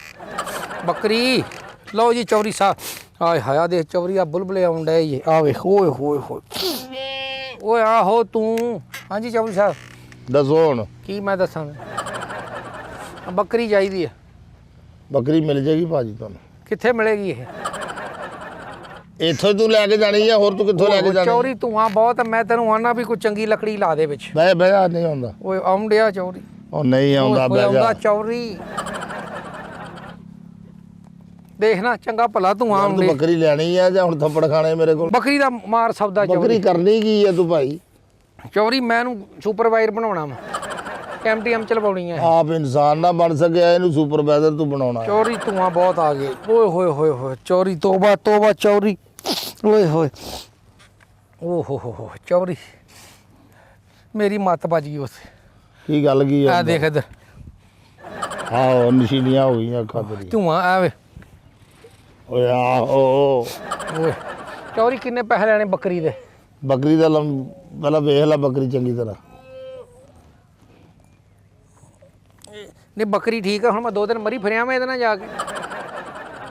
ਬੱਕਰੀ। ਲਓ ਜੀ ਚੌਰੀ ਸਾਹਿਬ, ਆਏ ਹਾਇਆ ਦੇ ਚੌਰੀ ਆ ਬੁਲਬੁਲੇ ਆਉਣ ਡਏ ਜੀ, ਆ ਵੇਖ। ਓਏ ਹੋਏ ਹੋਏ ਓਏ ਆਹੋ ਤੂੰ। ਹਾਂਜੀ ਚੌਰੀ ਸਾਹਿਬ ਦੱਸੋ ਹੁਣ ਕੀ ਮੈਂ ਦੱਸਾਂ? ਬੱਕਰੀ ਚਾਹੀਦੀ ਆ। ਬੱਕਰੀ ਮਿਲ ਜੇਗੀ ਭਾਜੀ ਤੁਹਾਨੂੰ। ਕਿੱਥੇ ਮਿਲੇਗੀ ਇਹ? ਇੱਥੋਂ ਹੀ ਤੂੰ ਲੈ ਕੇ ਜਾਣੀ ਆ, ਹੋਰ ਤੂੰ ਕਿੱਥੋਂ ਲੈ ਕੇ ਜਾਣੀ? ਚੌਰੀ ਧੂਆਂ ਬਹੁਤ, ਮੈਂ ਤੈਨੂੰ ਆਨਾ ਵੀ ਕੋਈ ਚੰਗੀ ਲੱਕੜੀ ਲਾ ਦੇ ਵਿੱਚ। ਬਹਿ ਜਾ, ਨਹੀਂ ਆਉਂਦਾ। ਓਏ ਆਉਣ ਡਿਆ ਚੌਰੀ। ਉਹ ਨਹੀਂ ਆਉਂਦਾ, ਓਏ ਬਹਿ ਆਉਂਦਾ ਜਾ। ਚੌਰੀ, ਦੇਖਣਾ ਚੰਗਾ ਭਲਾ ਧੂਆਂ ਤੂੰ ਆਉਂਦੇ। ਬੱਕਰੀ ਲੈਣੀ ਆ ਜਾਂ ਹੁਣ ਥੱਪੜ ਖਾਣੇ ਮੇਰੇ ਕੋਲ? ਬੱਕਰੀ ਦਾ ਮਾਰ ਸਬਦਾ ਬੱਕਰੀ ਚੌਰੀ। ਕਰਨੀ ਕੀ ਆ ਤੂੰ ਭਾਈ? ਚੌਰੀ ਮੈਂ ਇਹਨੂੰ ਸੁਪਰਵਾਈਜ਼ਰ ਬਣਾਉਣਾ ਵਾ, ਕੈਮਟੀਐਮ ਚਲਵਾਉਣੀ ਹੈ। ਆਪ ਇਨਸਾਨ ਨਾ ਬਣ ਸਕਿਆ, ਇਹਨੂੰ ਸੁਪਰਵਾਈਜ਼ਰ ਤੂੰ ਬਣਾਉਣਾ ਹੈ। ਚੌਰੀ ਧੂਆਂ ਬਹੁਤ ਆ ਗਏ। ਓਏ ਹੋਏ ਹੋਏ ਹੋਏ ਚੌਰੀ, ਤੋਬਾ ਤੋਬਾ ਚੌਰੀ। ਓਏ ਹੋਏ ਓ ਹੋ ਚੌਰੀ, ਮੇਰੀ ਮੱਤ ਵੱਜ ਗਈ ਉੱਥੇ। ਕੀ ਗੱਲ ਕੀ ਆ? ਆ ਦੇਖ ਇੱਧਰ ਆਹੋ ਨਸ਼ੀਲੀਆਂ ਹੋ ਗਈਆਂ ਅੱਖਾਂ ਤੇਰੀਆਂ। ਧੂਆਂ ਆਵੇ। ਓਏ ਆਹੋ। ਓਏ ਚੌਰੀ ਕਿੰਨੇ ਪੈਸੇ ਲੈਣੇ ਬੱਕਰੀ ਦੇ? ਬੱਕਰੀ ਦਾ ਪਹਿਲਾਂ ਵੇਖ ਲੈ ਬੱਕਰੀ ਚੰਗੀ ਤਰ੍ਹਾਂ। ਨਹੀਂ ਬੱਕਰੀ ਠੀਕ ਆ, ਹੁਣ ਮੈਂ 2 ਦਿਨ ਮਰੀ ਫਿਰਿਆ ਮੈਂ ਇਹਦੇ ਨਾਲ ਜਾ ਕੇ।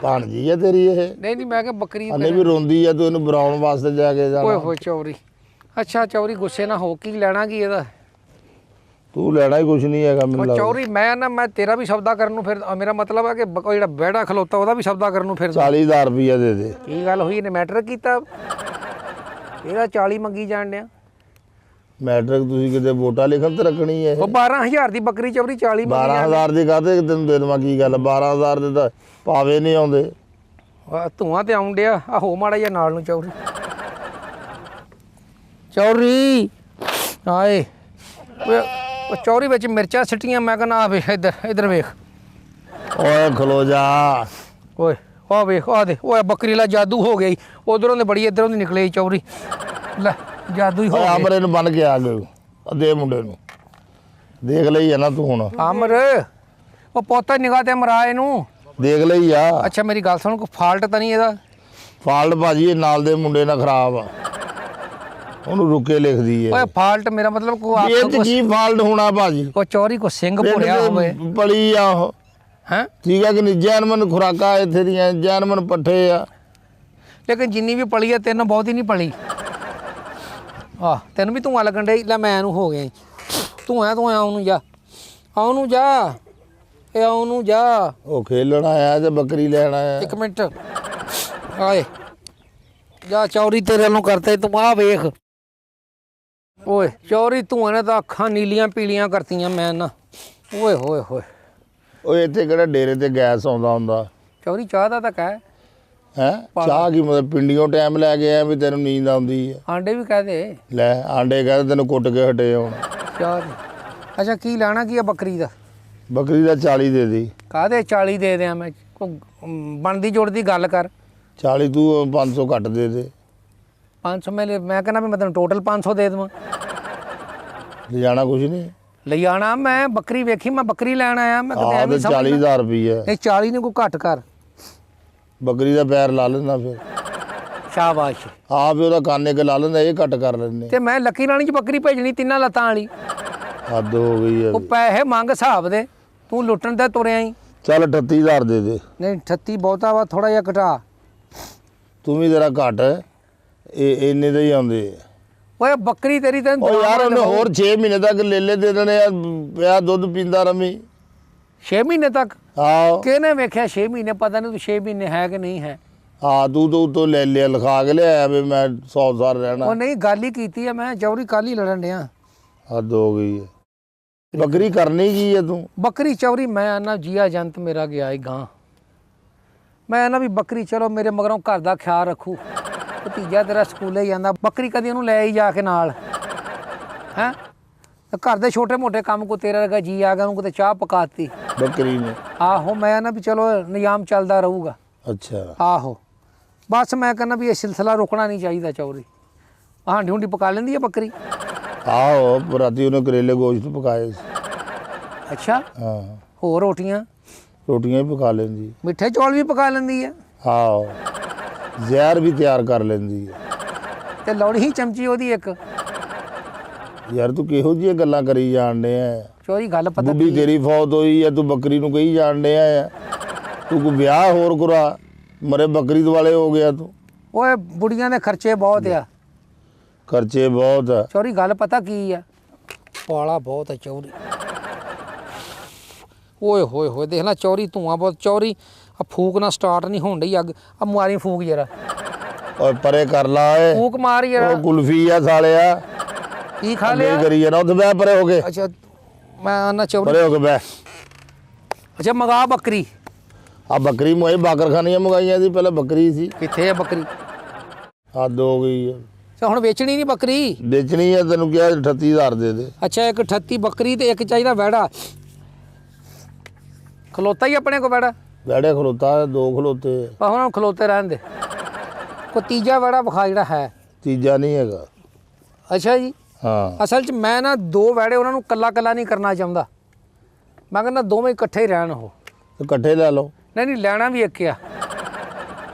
ਭਾਣਜੀ ਆ ਤੇਰੀ ਇਹ? ਨਹੀਂ ਮੈਂ ਕਿਹਾ ਬੱਕਰੀ। ਅੰਨੇ ਵੀ ਰੋਂਦੀ ਆ, ਤੂੰ ਇਹਨੂੰ ਬਰਾਉਣ ਵਾਸਤੇ ਜਾ ਕੇ ਓਏ ਜਾਣਾ। ਹੋਏ ਚੌਰੀ। ਅੱਛਾ ਚੌਰੀ ਗੁੱਸੇ ਨਾ ਹੋ, ਕੀ ਲੈਣਾ ਕੀ ਇਹਦਾ? ਤੂੰ ਲੈਣਾ ਹੀ ਕੁਛ ਨਹੀਂ ਹੈਗਾ ਮੈਨੂੰ ਉਹ ਲੱਗਦਾ। ਚੌਰੀ ਮੈਂ ਤੇਰਾ ਵੀ ਸੌਦਾ ਕਰਨ ਨੂੰ ਫਿਰ, ਮੇਰਾ ਮਤਲਬ ਹੈ ਕਿ ਉਹ ਜਿਹੜਾ ਬਹਿੜਾ ਖਲੋਤਾ ਉਹਦਾ ਵੀ ਸੌਦਾ ਕਰਨ ਨੂੰ ਫਿਰ। 40,000 ਰੁਪਈਆ ਦੇ ਦੇ। ਕੀ ਗੱਲ ਹੋਈ, ਇਹਨੇ ਮੈਟਰ ਕੀਤਾ? ਇਹਦਾ 40 ਮੰਗੀ ਜਾਣ ਡਿਆ। ਮੈਟ੍ਰਿਕ ਤੁਸੀਂ ਕਿਤੇ ਵੋਟਾਂ ਲਿਖਣ ਤੇ ਰੱਖਣੀ ਹੈ? ਉਹ 12,000 ਦੀ ਬੱਕਰੀ ਚੌਰੀ 40 ਮੰਗੀ ਜਾਣ 12,000 ਦੀ ਕਾਹਤੇ ਤੈਨੂੰ ਦੇ ਦੇਵਾਂ? ਕੀ ਗੱਲ 12,000 ਦੇ ਤਾਂ ਪਾਵੇ ਨਹੀਂ ਆਉਂਦੇ। ਡਿਆ। ਧੂਆਂ ਤੇ ਆਉਣ ਡਿਆ। ਆ ਹੋ ਮਾੜਾ ਜਿਹਾ ਨਾਲ ਨੂੰ ਚੌਰੀ। ਚੌਰੀ ਆਏ ਓਏ, ਉਹ ਚੌਰੀ ਵਿੱਚ ਮਿਰਚਾਂ ਸਿੱਟੀਆਂ। ਮੈਂ ਕਹਿੰਦਾ ਆ ਵੇਖ ਇੱਧਰ ਵੇਖ। ਓਏ ਖਲੋ ਜਾ। ਓਏ ਆ ਵੇਖ, ਆ ਦੇ। ਓਏ ਬੱਕਰੀ ਲਾ ਜਾਦੂ ਹੋ ਗਿਆ। ਉਧਰੋਂ ਦੇ ਬੜੀ ਇੱਧਰੋਂ ਦੀ ਨਿਕਲੇ ਚੌਰੀ। ਲੈ ਜਾਦੂ ਹੀ ਹੋ ਓਏ ਗਿਆ। ਅਮਰੇ ਨੂੰ ਬਣ ਕੇ ਆ ਗਏ ਅੱਧੇ ਮੁੰਡੇ ਨੂੰ। ਦੇਖ ਲਈ ਆ ਨਾ ਤੂੰ ਹੁਣ? ਅਮਰ ਉਹ ਪੋਤਾ ਨਿਗਾਹ ਤੇ ਮਰਾ ਇਹਨੂੰ। ਦੇਖ ਲਈ ਆ। ਅੱਛਾ ਮੇਰੀ ਗੱਲ ਸੁਣ, ਕੋਈ ਫਾਲਟ ਤਾਂ ਨਹੀਂ ਇਹਦਾ? ਫਾਲਟ ਭਾਜੀ ਇਹ ਨਾਲ ਦੇ ਮੁੰਡੇ ਨਾਲ ਖਰਾਬ ਆ, ਉਹਨੂੰ ਰੁਕੇ ਲਿਖਦੀ ਓਏ ਹੈ। ਫਾਲਟ ਮੇਰਾ ਮਤਲਬ ਕੋਈ ਇਹ ਅੱਖ ਤੇ ਕੀ ਫਾਲਟ ਹੋਣਾ ਭਾਜੀ? ਕੋ ਚੌਰੀ ਕੋ ਸਿੰਘ ਪਿੰਡ ਭੁਰਿਆ ਦੇ ਹੋਵੇ ਪਲੀ ਆ ਉਹ। ਹੈ। ਠੀਕ ਹੈ ਕਿ ਨਹੀਂ? ਜੈਨਮਨ ਖੁਰਾਕਾਂ ਇੱਥੇ ਦੀਆਂ, ਜੈਨਮਨ ਪੱਠੇ ਆ। ਲੇਕਿਨ ਜਿੰਨੀ ਵੀ ਪਲੀ ਆ ਤੈਨੂੰ ਬਹੁਤੀ ਨਹੀਂ ਪਲੀ। ਆਹ ਤੈਨੂੰ ਵੀ ਧੂਆਂ ਲੱਗਣ ਡਈ। ਲੈ ਮੈਂ ਇਹਨੂੰ ਹੋ ਗਿਆ ਤੂੰ ਆਉਂ ਜਾ, ਆਉਂ ਨੂੰ ਜਾ, ਇਹ ਆਉਂ ਨੂੰ ਜਾ। ਉਹ ਖੇਲਣ ਆਇਆ ਤੇ ਬੱਕਰੀ ਲੈਣ ਆਇਆ। ਇੱਕ ਮਿੰਟ ਆਏ ਜਾ, ਚੌਰੀ ਤੇਰੇ ਵੱਲੋਂ ਕਰਤੇ ਤੂੰ। ਆ ਵੇਖ ਓਏ ਚੌਰੀ ਧੂਆਂ ਨੇ ਤਾਂ ਅੱਖਾਂ ਨੀਲੀਆਂ ਪੀਲੀਆਂ ਕਰਤੀਆਂ ਮੈਂ ਨਾ। ਓਏ ਹੋਏ ਹੋਏ ਓਏ ਇੱਥੇ ਕਿਹੜਾ ਡੇਰੇ ਤੇ ਗੈਸ ਆਉਂਦਾ ਹੁੰਦਾ? ਚੌਰੀ ਚਾਹ ਦਾ ਤਾਂ ਕਹਿ। ਹੈ ਚਾਹ ਕੀ ਮਤਲਬ? ਪਿੰਡੀਆਂ ਟਾਈਮ ਲੈ ਕੇ ਆਇਆ ਵੀ ਤੈਨੂੰ ਨੀਂਦ ਆਉਂਦੀ ਹੈ? ਆਂਡੇ ਵੀ ਕਹਿ ਦੇ। ਲੈ ਆਂਡੇ ਕਹਿੰਦੇ ਤੈਨੂੰ ਕੁੱਟ ਕੇ ਹਟੇ ਹੁਣ। ਚਾਹ ਦੇ। ਅੱਛਾ ਕੀ ਲੈਣਾ ਕੀ ਆ ਬੱਕਰੀ ਦਾ? ਬੱਕਰੀ ਦਾ 40 ਦੇ ਦੀ। ਕਾਹਦੇ 40 ਦੇ ਦਿਆਂ ਮੈਂ? ਬਣਦੀ ਜੋੜਦੀ ਗੱਲ ਕਰ। 40 ਤੂੰ 500 ਘੱਟ ਦੇ ਦੇ। 500 ਮੈਂ ਕਹਿੰਦਾ ਵੀ ਮੈਂ ਤੈਨੂੰ ਟੋਟਲ 500 ਦੇ ਦੇਵਾਂ। ਲਿਜਾਣਾ ਕੁਛ ਨਹੀਂ। ਲਈ ਆਣਾ ਮੈਂ ਬੱਕਰੀ ਵੇਖੀ, ਮੈਂ ਬੱਕਰੀ ਲੈਣ ਆਇਆ। ਮੈਂ ਕਿਤੇ ਆਹ ਐਵੇਂ ਤੇ ਸਮਝ 40,000 ਰੁਪਈਆ। ਨਹੀਂ 40 ਨੇ ਕੋਈ ਘੱਟ ਕਰ। ਬੱਕਰੀ ਦਾ ਪੈਰ ਲਾ ਲੈਂਦਾ ਫਿਰ। ਸ਼ਾਬਾਸ਼। ਆਪ ਹੀ ਉਹਦਾ ਕਾਨੇ ਕੇ ਲਾ ਲੈਂਦਾ, ਇਹ ਘੱਟ ਕਰ ਲੈਂਦੇ। ਤੇ ਮੈਂ ਲੱਕੀ ਰਾਣੀ ਚ ਬੱਕਰੀ ਭੇਜਣੀ 3 ਲੱਤਾਂ ਵਾਲੀ। ਹੱਦ ਹੋ ਗਈ ਹੈ। ਉਹ ਪੈਸੇ ਮੰਗ ਹਿਸਾਬ ਦੇ, ਤੂੰ ਲੁੱਟਣ ਤੇ ਤੁਰਿਆ ਹੀ। ਚੱਲ 38,000 ਦੇ ਦੇ। ਨਹੀਂ 38 ਬਹੁਤਾ ਵਾ, ਥੋੜਾ ਜਿਹਾ ਘਟਾ। ਤੂੰ ਵੀ ਜਰਾ ਘੱਟ, ਇਹ ਇੰਨੇ ਦੇ ਹੀ ਆਉਂਦੇ ਆ। ਓਏ ਬੱਕਰੀ ਤੇਰੀ ਤੈਨੂੰ ਉਹ ਯਾਰ ਉਹਨੇ ਹੋਰ 6 ਮਹੀਨੇ ਤੱਕ ਲੇਲੇ ਦੇ ਦੇਣੇ ਆ। ਪਿਆ ਦੁੱਧ ਪੀਂਦਾ ਰਮੀ। 6 ਮਹੀਨੇ ਤੱਕ? ਆਹੋ। ਕਿਹਨੇ ਵੇਖਿਆ 6 ਮਹੀਨੇ? ਪਤਾ ਨਹੀਂ ਤੂੰ 6 ਮਹੀਨੇ ਹੈ ਕਿ ਨਹੀਂ ਹੈ। ਹਾਂ ਤੂੰ ਤਾਂ ਉਤੋਂ ਲੈ ਲਿਆ, ਲਿਖਾ ਕੇ ਲਿਆਇਆ ਵੀ ਮੈਂ 100 ਸਾਲ ਰਹਿਣਾ। ਉਹ ਨਹੀਂ ਗੱਲ ਹੀ ਕੀਤੀ ਆ ਮੈਂ। ਚੌਰੀ ਕੱਲ ਹੀ ਲੜਨ ਡਿਆ। ਹੱਦ ਹੋ ਗਈ ਹੈ। ਬੱਕਰੀ ਕਰਨੀ ਕੀ ਹੈ ਤੂੰ? ਬੱਕਰੀ ਚੌਰੀ ਮੈਂ ਨਾ ਜੀਆ ਜੰਤ ਮੇਰਾ ਗਿਆ ਏ ਗਾਂ। ਮੈਂ ਨਾ ਵੀ ਬੱਕਰੀ ਚਲੋ ਮੇਰੇ ਮਗਰੋਂ ਘਰ ਦਾ ਖਿਆਲ ਰੱਖੂ। ਭਤੀਜਾ ਤੇਰਾ ਸਕੂਲੇ ਹੀ ਜਾਂਦਾ, ਬੱਕਰੀ ਕਦੀ ਉਹਨੂੰ ਲੈ ਹੀ ਜਾ ਕੇ ਨਾਲ ਹੈਂ। ਘਰ ਦੇ ਛੋਟੇ ਮੋਟੇ ਕੰਮ ਕੋ ਤੇਰਾ ਵਰਗਾ ਜੀ ਆ ਗਿਆ, ਉਹਨੂੰ ਕਿਤੇ ਚਾਹ ਪਕਾਤੀ ਬੱਕਰੀ ਨੇ? ਆਹੋ ਮੈਂ ਨਾ ਵੀ ਚਲੋ ਨਿਯਾਮ ਚੱਲਦਾ ਰਹੂਗਾ। ਅੱਛਾ। ਆਹੋ ਬਸ ਮੈਂ ਕਹਿੰਦਾ ਵੀ ਇਹ ਸਿਲਸਿਲਾ ਰੁਕਣਾ ਨਹੀਂ ਚਾਹੀਦਾ। ਚੌਰੀ ਹਾਂਡੀ ਹੁੰਡੀ ਪਕਾ ਲੈਂਦੀ ਹੈ ਬੱਕਰੀ। ਆਹੋ ਰਾਤੀ ਉਹਨੇ ਕਰੇਲੇ ਗੋਸ਼ਤ ਪਕਾਏ ਸੀ। ਅੱਛਾ। ਹਾਂ ਹੋਰ ਰੋਟੀਆਂ ਰੋਟੀਆਂ ਵੀ ਪਕਾ ਲੈਂਦੀ। ਮਿੱਠੇ ਚੌਲ ਵੀ ਪਕਾ ਲੈਂਦੀ ਹੈ। ਆਹੋ ਜ਼ਹਿਰ ਵੀ ਤਿਆਰ ਕਰ ਲੈਂਦੀ ਹੈ। ਤੇ ਲੋੜੀ ਹੀ ਚਮਚੀ ਉਹਦੀ ਇੱਕ। ਯਾਰ ਤੂੰ ਕਿਹੋ ਜਿਹੀਆਂ ਗੱਲਾਂ ਕਰੀ ਜਾਣ ਡਿਆ? ਚੋਰੀ ਗੱਲ ਪਤਾ ਬੁੱਢੀ ਤੇਰੀ ਫੌਤ ਹੋਈ ਆ, ਤੂੰ ਬੱਕਰੀ ਨੂੰ ਕਹੀ ਜਾਣ ਡਿਆ ਆ? ਤੂੰ ਕੋਈ ਵਿਆਹ ਹੋਰ ਕਰਾ, ਮਰੇ ਬੱਕਰੀ ਦੁਆਲੇ ਹੋ ਗਿਆ ਤੂੰ। ਓਏ ਬੁੜੀਆਂ ਦੇ ਖਰਚੇ ਬਹੁਤ ਆ। ਖਰਚੇ ਬਹੁਤ ਆ। ਚੋਰੀ ਗੱਲ ਪਤਾ ਕੀ ਆ, ਪਾਲਾ ਬਹੁਤ ਆ ਚੌਰੀ। ਓਏ ਹੋਏ ਹੋਏ ਦੇਖ ਲੈ ਚੌਰੀ ਧੂਆਂ ਬਹੁਤ। ਚੌਰੀ ਆ ਫੂਕ ਨਾ ਸਟਾਰਟ ਨਹੀਂ ਹੋਣ ਡਈ ਅੱਗ। ਆ ਮਾਰੀ ਫੂਕ ਜਰਾ, ਓਏ ਪਰੇ ਕਰ ਲਾ ਏ। ਫੂਕ ਮਾਰ ਯਾਰ। ਉਹ ਕੁਲਫੀ ਆ ਸਾਲਿਆ, ਕੀ ਖਾ ਨਹੀਂ ਲਿਆ? ਕਰੀ ਜਾਣਾ। ਉੱਥੇ ਬਹਿ ਪਰੇ ਹੋ ਕੇ, ਅੱਛਾ ਮੈਂ ਨਾ ਚੌਰੀ। ਪਰੇ ਹੋ ਕੇ ਬਹਿ। ਅੱਛਾ ਮੰਗਾ ਬੱਕਰੀ। ਆ ਬੱਕਰੀ ਮੋਏ ਬਾਕਰਖਾਨੀਆਂ ਮੰਗਾਈਆਂ ਸੀ, ਪਹਿਲਾਂ ਬੱਕਰੀ ਸੀ। ਕਿੱਥੇ ਆ ਬੱਕਰੀ? ਹੱਦ ਹੋ ਗਈ ਆ। ਅੱਛਾ ਹੁਣ ਵੇਚਣੀ ਨਹੀਂ ਬੱਕਰੀ? ਵੇਚਣੀ ਆ, ਤੈਨੂੰ ਕਿਹਾ 38,000 ਦੇ ਦੇ। ਅੱਛਾ ਇੱਕ 38 ਬੱਕਰੀ ਤੇ ਇੱਕ ਚਾਹੀਦਾ ਵੈੜਾ। ਖਲੋਤਾ ਹੀ ਆਪਣੇ ਕੋ ਵੈੜਾ? ਵੈੜੇ ਖਲੋਤਾ, ਦੋ ਖਲੋਤੇ। ਪਰ ਹੁਣ ਖਲੋਤੇ ਰਹਿਣ ਦੇ। ਕੋਈ ਤੀਜਾ ਵੈੜਾ ਵਿਖਾ ਜਿਹੜਾ ਹੈ। ਤੀਜਾ ਨਹੀਂ ਹੈਗਾ। ਅੱਛਾ ਜੀ। ਹਾਂ ਅਸਲ 'ਚ ਮੈਂ ਨਾ ਦੋ ਵੈੜੇ ਉਹਨਾਂ ਨੂੰ ਕੱਲਾ ਕੱਲਾ ਨਹੀਂ ਕਰਨਾ ਚਾਹੁੰਦਾ। ਮੈਂ ਕਹਿੰਦਾ ਦੋਵੇਂ ਇਕੱਠੇ ਹੀ ਰਹਿਣ ਉਹ। ਤੇ ਇਕੱਠੇ ਲੈ ਲਓ। ਨਹੀਂ ਨਹੀਂ ਲੈਣਾ ਵੀ ਇੱਕ ਆ।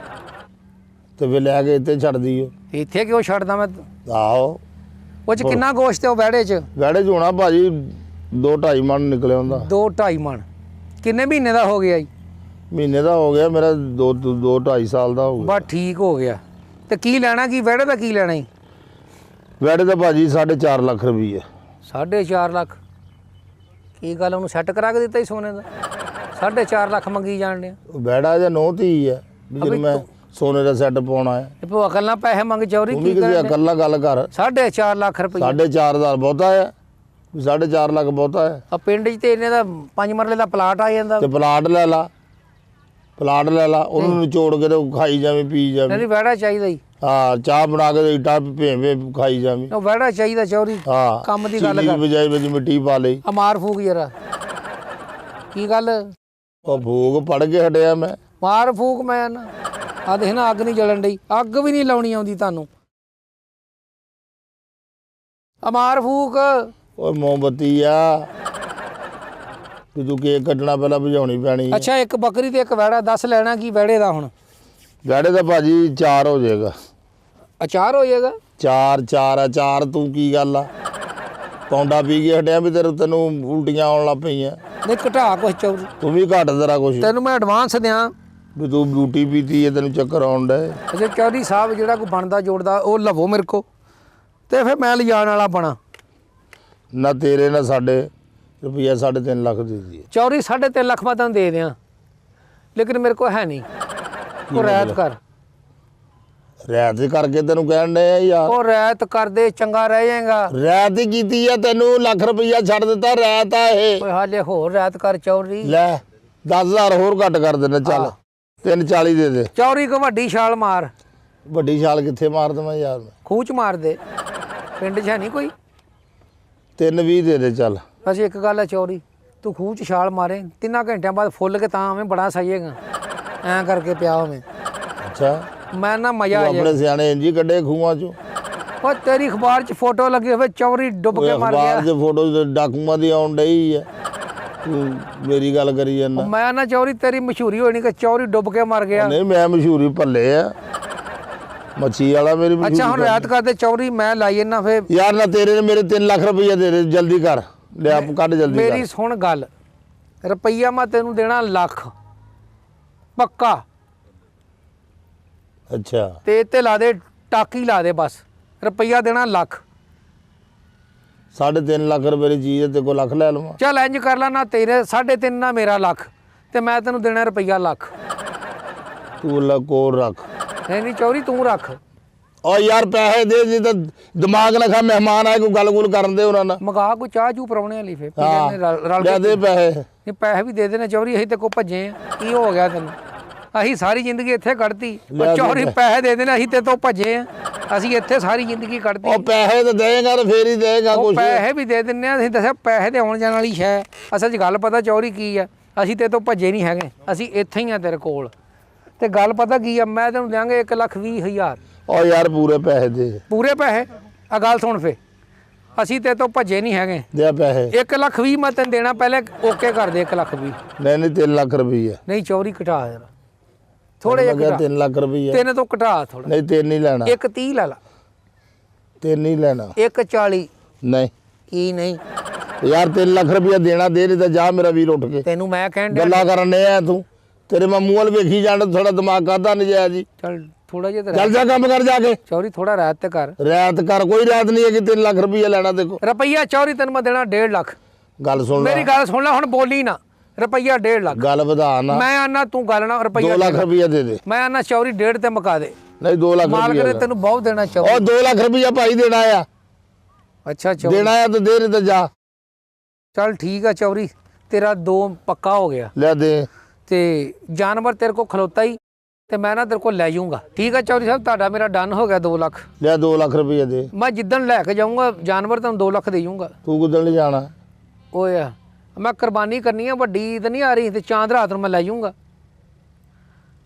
ਤੇ ਫਿਰ ਲੈ ਕੇ ਇੱਥੇ ਛੱਡ ਦਿਓ। ਇੱਥੇ ਕਿਉਂ ਛੱਡਦਾ ਮੈਂ? ਆਹੋ ਉਹ 'ਚ ਕਿੰਨਾ ਗੋਸ਼ਤ ਹੈ ਉਹ ਵੈੜੇ 'ਚ? ਵੈੜੇ 'ਚ ਹੋਣਾ ਭਾਜੀ 2-2.5 ਮਣ ਨਿਕਲਿਆ ਹੁੰਦਾ। 2-2.5 ਮਣ। ਕਿੰਨੇ ਮਹੀਨੇ ਦਾ ਹੋ ਗਿਆ ਜੀ? ਮਹੀਨੇ ਦਾ ਹੋ ਗਿਆ ਮੇਰਾ, 2-2.5 ਸਾਲ ਦਾ ਹੋ ਗਿਆ। ਬਸ ਠੀਕ ਹੋ ਗਿਆ। ਤੇ ਕੀ ਲੈਣਾ, ਕੀ ਵੈੜੇ ਦਾ ਕੀ ਲੈਣਾ ਜੀ? ਵੈੜੇ ਦਾ ਭਾਜੀ 4.5 ਲੱਖ ਰੁਪਈਆ। 4.5 ਲੱਖ? ਕੀ ਗੱਲ ਉਹਨੂੰ ਸੈੱਟ ਕਰਾ ਕੇ ਦਿੱਤਾ ਹੀ ਸੋਨੇ ਦਾ? 4.5 ਲੱਖ ਮੰਗੀ ਜਾਣ ਡਿਆ। ਵੈੜਾ ਜਾਂ ਨੌ ਧੀ ਆ ਵੀ ਜਦੋਂ ਮੈਂ ਸੋਨੇ ਦਾ ਸੈੱਟ ਪਾਉਣਾ ਹੈ। ਤੇ ਭੋ ਅਕਲ ਨਾਲ ਪੈਸੇ ਮੰਗ ਚੌਰੀ ਤੂੰ ਵੀ ਕੀ ਕਿਸੇ ਕਰਦੇ? ਅਕਲ ਨਾਲ ਗੱਲ ਕਰ। 4.5 ਲੱਖ ਰੁਪਏ 4.5 ਬਹੁਤਾ ਹੈ? 4.5 ਲੱਖ ਬਹੁਤਾ ਹੈ? ਆ ਪਿੰਡ 'ਚ ਤੇ ਇਹਨੇ ਦਾ 5 ਮਰਲੇ ਦਾ ਪਲਾਟ ਆ ਜਾਂਦਾ। ਤੇ ਪਲਾਟ ਲੈ ਲਾ, ਪਲਾਟ ਲੈ ਲਾ, ਉਹਨੂੰ ਨਿਚੋੜ ਕੇ ਤੇ ਖਾਈ ਜਾਵੇਂ, ਪੀ ਜਾਵੇਂ। ਨਹੀਂ ਵੈੜਾ ਚਾਹੀਦਾ ਹੀ। ਹਾਂ ਚਾਹ ਬਣਾ ਕੇ ਇੱਟਾਂ ਭੇਵੇਂ ਖਾਈ ਜਾਵੇਂ। ਉਹ ਵੈੜਾ ਚਾਹੀਦਾ ਚੌਰੀ। ਹਾਂ ਕੰਮ ਦੀ ਗੱਲ ਚੀਨੀ ਕਰ। ਬਜਾਏ ਵਿੱਚ ਮਿੱਟੀ ਪਾ ਲਈ। ਆ ਮਾਰ ਫੂਕ ਜਰਾ। ਕੀ ਗੱਲ? ਉਹ ਭੋਗ ਪੜ ਕੇ ਹਟਿਆ ਮੈਂ। ਮਾਰ ਫੂਕ ਮੈਂ ਨਾ। ਆ ਦੇਖ ਨਾ ਅੱਗ ਨਹੀਂ ਜਲਣ ਡਈ। ਅੱਗ ਵੀ ਨਹੀਂ ਲਾਉਣੀ ਆਉਂਦੀ ਤੁਹਾਨੂੰ। ਆ ਮਾਰ ਫੂਕ। ਓਏ ਮੋਮਬੱਤੀ ਆ ਤੂੰ ਕੇਕ ਕੱਟਣਾ ਪਹਿਲਾਂ ਬੁਝਾਉਣੀ ਪੈਣੀ ਆ। ਅੱਛਾ ਇੱਕ ਬੱਕਰੀ ਤੇ ਇੱਕ ਵੈੜਾ। ਦੱਸ ਲੈਣਾ ਕੀ ਵੈੜੇ ਦਾ ਹੁਣ? ਵੈੜੇ ਦਾ ਭਾਜੀ 4 ਹੋ ਜਾਏਗਾ। ਅਚਾਰ ਹੋ ਜਾਏਗਾ? 4 ਆ। 4 ਤੂੰ ਕੀ ਗੱਲ ਆ, ਪੌਂਡਾ ਪੀ ਕੇ ਹਟਿਆ ਵੀ ਤੈਨੂੰ ਉਲਟੀਆਂ ਆਉਣ ਲੱਗ ਪਈਆਂ। ਨਹੀਂ ਘਟਾ ਕੁਛ ਚੌਰੀ। ਤੂੰ ਵੀ ਘੱਟ ਜ਼ਰਾ ਕੁਛ ਤੈਨੂੰ ਮੈਂ ਐਡਵਾਂਸ ਦਿਆਂ ਵੀ ਤੂੰ ਬੂਟੀ ਪੀਤੀ ਹੈ, ਤੈਨੂੰ ਚੱਕਰ ਆਉਣ ਡਏ। ਅੱਛਾ ਚੌਧਰੀ ਸਾਹਿਬ ਜਿਹੜਾ ਕੋਈ ਬਣਦਾ ਜੋੜਦਾ ਉਹ ਲਵੋ ਮੇਰੇ ਕੋ, ਤੇ ਫਿਰ ਮੈਂ ਲਿਜਾਣ ਵਾਲਾ ਬਣਾ। ਨਾ ਤੇਰੇ ਨਾ ਸਾਡੇ ਰੁਪਈਆ 3.5 ਲੱਖ ਦੇ ਦਈਏ। ਚੌਧਰੀ 3.5 ਲੱਖ ਮੈਂ ਤੈਨੂੰ ਦੇ ਦਿਆਂ, ਲੇਕਿਨ ਮੇਰੇ ਕੋ ਹੈ ਨਹੀਂ। ਉਹ ਰਹਿਤ ਕਰ। ਰਿਆਇਤ ਕਰਕੇ ਤੈਨੂੰ ਕਹਿਣ ਡਏ ਆ ਯਾਰ। ਉਹ ਰਹਿਤ ਕਰ ਦੇ, ਚੰਗਾ ਰਹਿ ਜਾਏਗਾ। ਰਿਆਇਤ ਹੀ ਕੀਤੀ ਆ, ਤੈਨੂੰ ਲੱਖ ਰੁਪਈਆ ਛੱਡ ਦਿੱਤਾ। ਰਿਆਇਤ ਆ ਇਹ। ਓਏ ਹਾਲੇ ਹੋਰ ਰਹਿਤ ਕਰ ਚੌਧਰੀ। ਲੈ 10,000 ਹੋਰ ਘੱਟ ਕਰ ਦੇਣਾ। ਚੱਲ 340 ਦੇ ਦੇ। ਚੌਧਰੀ ਕੋ ਵੱਡੀ ਛਾਲ ਮਾਰ। ਵੱਡੀ ਛਾਲ ਕਿੱਥੇ ਮਾਰ ਦਵਾਂ ਯਾਰ ਮੈਂ? ਖੂਹ 'ਚ ਮਾਰ ਦੇ, ਪਿੰਡ 'ਚ ਹੈ ਨਹੀਂ ਕੋਈ। 320 ਦੇ ਦੇ ਚੱਲ। ਅਸੀਂ ਇੱਕ ਗੱਲ ਹੈ ਚੌਧਰੀ, ਤੂੰ ਖੂਹ 'ਚ ਛਾਲ ਮਾਰੇ 3 ਘੰਟਿਆਂ ਬਾਅਦ ਫੁੱਲ ਕੇ ਤਾਂ ਆਵੇਂ ਬੜਾ ਸਹੀਏਗਾ। ਐਂ ਕਰਕੇ ਪਿਆ ਹੋਵੇਂ। ਅੱਛਾ ਮੈਂ ਨਾ ਮਜ਼ਾ ਤੂੰ ਆ ਜਾਏ। ਆਪਣੇ ਸਿਆਣੇ ਇੰਝ ਹੀ ਕੱਢੇ ਖੂਹਾਂ ਚੋਂ। ਉਹ ਤੇਰੀ ਅਖਬਾਰ 'ਚ ਫੋਟੋ ਲੱਗੀ ਹੋਵੇ ਚੌਧਰੀ ਡੁੱਬ ਕੇ ਮਰ ਗਿਆ। ਅਖਬਾਰ 'ਚ ਫੋਟੋ ਡਾਕੂਆਂ ਦੀ ਆਉਣ ਡਈ ਆ। ਤੂੰ ਮੇਰੀ ਗੱਲ ਕਰੀ ਜਾਂਦਾ। ਮੈਂ ਨਾ ਚੌਧਰੀ ਤੇਰੀ ਮਸ਼ਹੂਰੀ ਹੋਣੀ ਕਿ ਚੌਧਰੀ ਡੁੱਬ ਕੇ ਮਰ ਗਿਆ। ਨਹੀਂ ਮੈਂ ਮਸ਼ਹੂਰੀ ਭੱਲੇ ਆ, ਮੱਛੀ ਵਾਲਾ ਮੇਰੀ ਮਸ਼ਹੂਰੀ। ਅੱਛਾ ਹੁਣ ਰਿਆਤ ਕਰਦੇ ਚੌਧਰੀ ਮੈਂ ਲਾਈ ਨਾ ਫੇ। ਯਾਰ ਨਾ ਤੇਰੇ ਨੇ ਮੇਰੇ 3 ਲੱਖ ਰੁਪਈਆ ਦੇ ਦੇ, ਜਲਦੀ ਕਰ। ਲੈ ਆਪ ਕੱਢ ਜਲਦੀ ਮੇਰੀ ਕਰ। ਸੁਣ ਗੱਲ, ਰੁਪਈਆ ਮੈਂ ਤੈਨੂੰ ਦੇਣਾ ਲੱਖ ਪੱਕਾ। ਅੱਛਾ ਤੇ ਇੱਥੇ ਲਾ ਦੇ ਟਾਕੀ ਲਾ ਦੇ ਬਸ। ਰੁਪਈਆ ਦੇਣਾ ਲੱਖ। 3.5 ਲੱਖ ਰੁਪਏ ਦੀ ਚੀਜ਼ ਤੇ ਕੋ ਲੱਖ ਲੈ ਲਵਾਂ? ਚੱਲ ਇੰਜ ਕਰ ਲਾ, ਨਾ ਤੇਰੇ 3.5 ਨਾ ਮੇਰਾ ਲੱਖ, ਤੇ ਮੈਂ ਤੈਨੂੰ ਦੇਣਾ ਰੁਪਈਆ ਲੱਖ। ਤੂੰ ਕੋਲ ਰੱਖ। ਨਹੀਂ ਨਹੀਂ ਚੌਧਰੀ ਤੂੰ ਰੱਖ। ਓ ਯਾਰ ਪੈਸੇ ਦੇ ਜੀ ਤਾਂ ਦਿਮਾਗ ਨਾ ਖਾ, ਮਹਿਮਾਨ ਆਏ ਕੋਈ ਗੱਲ-ਗੁਲ ਕਰਨ ਦੇ ਉਹਨਾਂ ਨਾਲ। ਮਗਾ ਕੋਈ ਚਾਹ ਚੂ ਪਰਾਉਣੇ ਵਾਲੀ ਫੇ ਹਾਂ ਰਲ ਲੈ ਦੇ ਪੈਸੇ। ਨਹੀਂ ਪੈਸੇ ਵੀ ਦੇ ਦੇਣੇ ਚੌਰੀ, ਅਸੀਂ ਤੇ ਕੋ ਭੱਜੇ ਆ, ਕੀ ਹੋ ਗਿਆ ਤੈਨੂੰ? ਅਸੀਂ ਸਾਰੀ ਜ਼ਿੰਦਗੀ ਇੱਥੇ ਕੱਢਤੀ, ਚੌਰੀ ਪੈਸੇ ਦੇ ਦੇਣੇ, ਅਸੀਂ ਤੇ ਤੋਂ ਭੱਜੇ ਆ, ਅਸੀਂ ਇੱਥੇ ਸਾਰੀ ਜ਼ਿੰਦਗੀ ਕੱਢਤੀ। ਉਹ ਪੈਸੇ ਤਾਂ ਦੇਗਾ ਤੇ ਫੇਰ ਹੀ ਦੇਗਾ ਕੁਝ। ਪੈਸੇ ਵੀ ਦੇ ਦਿੰਨੇ ਆ, ਅਸੀਂ ਦੱਸਿਆ ਪੈਸੇ ਤੇ ਆਉਣ ਜਾਣ ਵਾਲੀ ਸ਼ੈ। ਅਸਲ 'ਚ ਗੱਲ ਪਤਾ ਚੌਰੀ ਕੀ ਆ, ਅਸੀਂ ਤੇ ਤੋਂ ਭੱਜੇ ਨਹੀਂ ਹੈਗੇ, ਅਸੀਂ ਇੱਥੇ ਹੀ ਆ ਤੇਰੇ ਕੋਲ। ਤੇ ਗੱਲ ਪਤਾ ਕੀ ਆ, ਮੈਂ ਤੈਨੂੰ ਦਿਆਂਗੇ 1,20,000। ਓ ਯਾਰ ਪੂਰੇ ਪੈਸੇ ਦੇ। ਪੂਰੇ ਪੈਸੇ? ਆ ਗੱਲ ਸੁਣ ਫੇ, ਅਸੀਂ ਤੇ ਤੋਂ ਭੱਜੇ ਨਹੀਂ ਹੈਗੇ। ਦੇ ਪੈਸੇ। 1,20,000 ਮੈਂ ਤੈਨੂੰ ਦੇਣਾ, ਪਹਿਲੇ ਓਕੇ ਕਰ ਦੇ 1,20,000। ਨਹੀਂ 3 ਲੱਖ ਰੁਪਈਆ। ਨਹੀਂ ਚੌਰੀ ਘਟਾ ਯਾਰ, ਥੋੜੇ ਜਿਹਾ ਘਟਾ। 3 ਲੱਖ ਰੁਪਈਆ। ਤਿੰਨ ਤੋਂ ਘਟਾ ਥੋੜਾ। ਨਹੀਂ 3 ਨਹੀਂ ਲੈਣਾ। 1,30 ਲੈ ਲਾ। 3 ਨਹੀਂ ਲੈਣਾ। 1,40। ਨਹੀਂ ਕੀ ਨਹੀਂ? ਯਾਰ 3 ਲੱਖ ਰੁਪਈਆ ਦੇਣਾ ਦੇ, ਨਹੀਂ ਤਾਂ ਜਾ ਮੇਰਾ ਵੀਰ ਉੱਠ ਕੇ। ਤੈਨੂੰ ਮੈਂ ਕਹਿਣ ਡਿਆ ਗੱਲਾਂ ਕਰਨ ਨੇ ਆ ਤੂੰ, ਤੇਰੇ ਮੈਂ ਮੂੰਹ ਵੱਲ ਵੇਖੀ ਜਾਣ, ਥੋੜਾ ਦਿਮਾਗ ਕਾਹਦਾ ਨਜਾਇਜ਼ ਜੀ। ਚੱਲ ਥੋੜਾ ਜਿਹਾ ਤੇ ਚੱਲ ਜਾ ਕੰਮ ਕਰ ਜਾ ਕੇ। ਚੌਰੀ ਥੋੜਾ ਰਾਤ ਤੇ ਕਰ। ਰਾਤ ਕਰ, ਕੋਈ ਰਾਤ ਨਹੀਂ ਹੈ ਕਿ 3 ਲੱਖ ਰੁਪਈਆ ਲੈਣਾ ਦੇਖੋ। ਰੁਪਈਆ ਚੌਰੀ ਤੈਨੂੰ ਮੈਂ ਦੇਣਾ 1.5 ਲੱਖ। ਗੱਲ ਸੁਣ ਲੈ ਮੇਰੀ ਗੱਲ ਸੁਣ ਲੈ, ਹੁਣ ਬੋਲੀ ਨਾ। ਰੁਪਈਆ 1.5 ਲੱਖ। ਗੱਲ ਵਧਾ ਨਾ। ਮੈਂ ਆਨਾ ਤੂੰ ਗੱਲ ਨਾ। ਰੁਪਈਆ 2 ਲੱਖ ਰੁਪਈਆ ਦੇ ਦੇ। ਮੈਂ ਆਨਾ ਚੌਰੀ 1.5 ਤੇ ਮੁਕਾ ਦੇ। ਨਹੀਂ 2 ਲੱਖ ਮਾਲਕ ਰੁਪਈਆ ਨੇ ਤੈਨੂੰ ਬਹੁਤ ਦੇਣਾ ਚੌਰੀ। ਉਹ 2 ਲੱਖ ਰੁਪਈਆ ਭਾਈ ਦੇਣਾ ਆ। ਅੱਛਾ ਚੌਰੀ ਦੇਣਾ ਆ ਤਾਂ ਦੇ, ਨਹੀਂ ਤਾਂ ਜਾ। ਚੱਲ ਠੀਕ ਆ ਚੌਰੀ, ਤੇਰਾ 2 ਪੱਕਾ ਹੋ ਗਿਆ। ਲੈ ਦੇ। ਤੇ ਜਾਨਵਰ ਤੇਰੇ ਕੋਲ ਖਲੋਤਾ ਹੀ, ਤੇ ਮੈਂ ਨਾ ਤੇਰੇ ਕੋਲ ਲੈ ਜਾਊਂਗਾ। ਠੀਕ ਆ ਚੌਧਰੀ ਸਾਹਿਬ, ਤੁਹਾਡਾ ਮੇਰਾ ਡਨ ਹੋ ਗਿਆ 2 ਲੱਖ। ਲੈ 2 ਲੱਖ ਰੁਪਈਆ ਦੇ। ਮੈਂ ਜਿੱਦਣ ਲੈ ਕੇ ਜਾਊਂਗਾ ਜਾਨਵਰ ਤੁਹਾਨੂੰ 2 ਲੱਖ ਦੇ ਜਾਊਂਗਾ। ਤੂੰ ਕਿੱਦਣ ਲੈ ਜਾਣਾ? ਓਏ ਆ ਮੈਂ ਕੁਰਬਾਨੀ ਕਰਨੀ ਆ, ਵੱਡੀ ਤਾਂ ਨਹੀਂ ਆ ਰਹੀ, ਤੇ ਚਾਂਦ ਰਾਤ ਨੂੰ ਮੈਂ ਲੈ ਜਾਊਂਗਾ।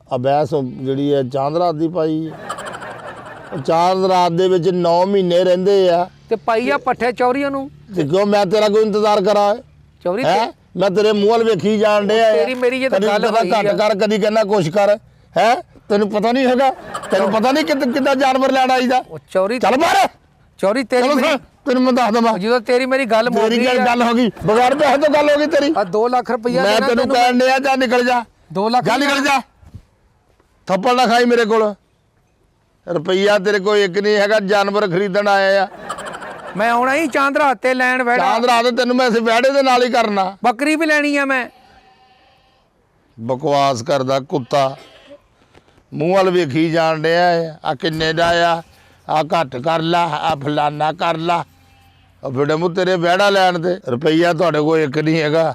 ਆ ਬੈਸ ਜਿਹੜੀ ਹੈ ਚਾਂਦ ਰਾਤ ਦੀ ਪਾਈ ਹੈ। ਉਹ ਚਾਂਦ ਰਾਤ ਦੇ ਵਿੱਚ 9 ਮਹੀਨੇ ਰਹਿੰਦੇ ਆ। ਤੇ ਪਾਈ ਆ ਪੱਠੇ ਚੌਰੀਆਂ ਨੂੰ। ਤੇ ਕਿਉਂ ਮੈਂ ਤੇਰਾ ਕੋਈ ਇੰਤਜ਼ਾਰ ਕਰਾਂ? ਚੌਰੀ ਹੈ ਮੈਂ ਤੇਰੇ ਮੂੰਹ ਵੱਲ ਵੇਖੀ ਜਾਣ ਡਿਆ। ਤੇਰੀ ਮੇਰੀ ਜੇ ਤਾਂ ਕਦੀ ਗੱਲ ਪਤਾ ਹੋਈ ਘੱਟ ਕਰ, ਕਦੀ ਕਹਿੰਦਾ ਕੁਛ ਕਰ। ਹੈ ਤੈਨੂੰ ਪਤਾ ਨਹੀਂ ਹੈਗਾ? ਤੈਨੂੰ ਪਤਾ ਨਹੀਂ ਕਿੱਦਾਂ ਜਾਨਵਰ ਲੈਣ ਆਈਦਾ? ਉਹ ਚੌਰੀ ਚੱਲ ਬਾਹਰ। ਚੌਰੀ ਤੇਰੀ ਮੇਰੀ, ਤੈਨੂੰ ਮੈਂ ਦੱਸ ਦਵਾਂ। ਜਦੋਂ ਤੇਰੀ ਮੇਰੀ ਗੱਲ ਮੁੱਕ ਮੇਰੀ ਗਈ ਗੱਲ ਹੋ ਗਈ, ਬਗੈਰ ਪੈਸੇ ਤੋਂ ਗੱਲ ਹੋ ਗਈ ਤੇਰੀ। ਆ 2 ਲੱਖ ਰੁਪਈਆ ਮੈਂ ਦੇਣਾ ਤੈਨੂੰ ਕਹਿਣ ਡਿਆ, ਜਾ ਨਿਕਲ ਜਾ। 2 ਲੱਖ ਜਾ ਨਿਕਲ ਜਾ। ਥੱਪੜ ਨਾ ਖਾਈ ਮੇਰੇ ਕੋਲ। ਰੁਪਈਆ ਤੇਰੇ ਕੋਲ ਇੱਕ ਨਹੀਂ ਹੈਗਾ, ਜਾਨਵਰ ਖਰੀਦਣ ਆਇਆ ਆ। ਮੈਂ ਆਉਣਾ ਹੀ ਚਾਂਦ ਰਾਤ ਤੇ ਲੈਣ ਵੈੜਾ। ਚਾਂਦ ਰਾਤ ਤੈਨੂੰ ਮੈਂ ਇਸ ਵਿਹੜੇ ਦੇ ਨਾਲ ਹੀ ਕਰਨਾ। ਬੱਕਰੀ ਵੀ ਲੈਣੀ ਆ ਮੈਂ। ਬਕਵਾਸ ਕਰਦਾ ਕੁੱਤਾ, ਮੂੰਹ ਵੱਲ ਵੇਖੀ ਜਾਣ ਡਿਆ ਆ। ਕਿੰਨੇ ਦਾ ਆ ਘੱਟ ਕਰ ਲਾ, ਆ ਫਲਾਨਾ ਕਰ ਲਾ। ਫਿੜੇ ਮੂੰਹ ਤੇਰੇ ਵਿਹੜਾ ਲੈਣ ਤੇ ਰੁਪਈਆ ਤੁਹਾਡੇ ਕੋਲ ਇੱਕ ਨਹੀਂ ਹੈਗਾ।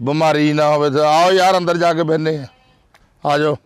ਬਿਮਾਰੀ ਨਾ ਹੋਵੇ ਤਾਂ ਆਓ ਯਾਰ ਅੰਦਰ ਜਾ ਕੇ ਬਹਿੰਦੇ ਆ। ਆ ਜਾਓ।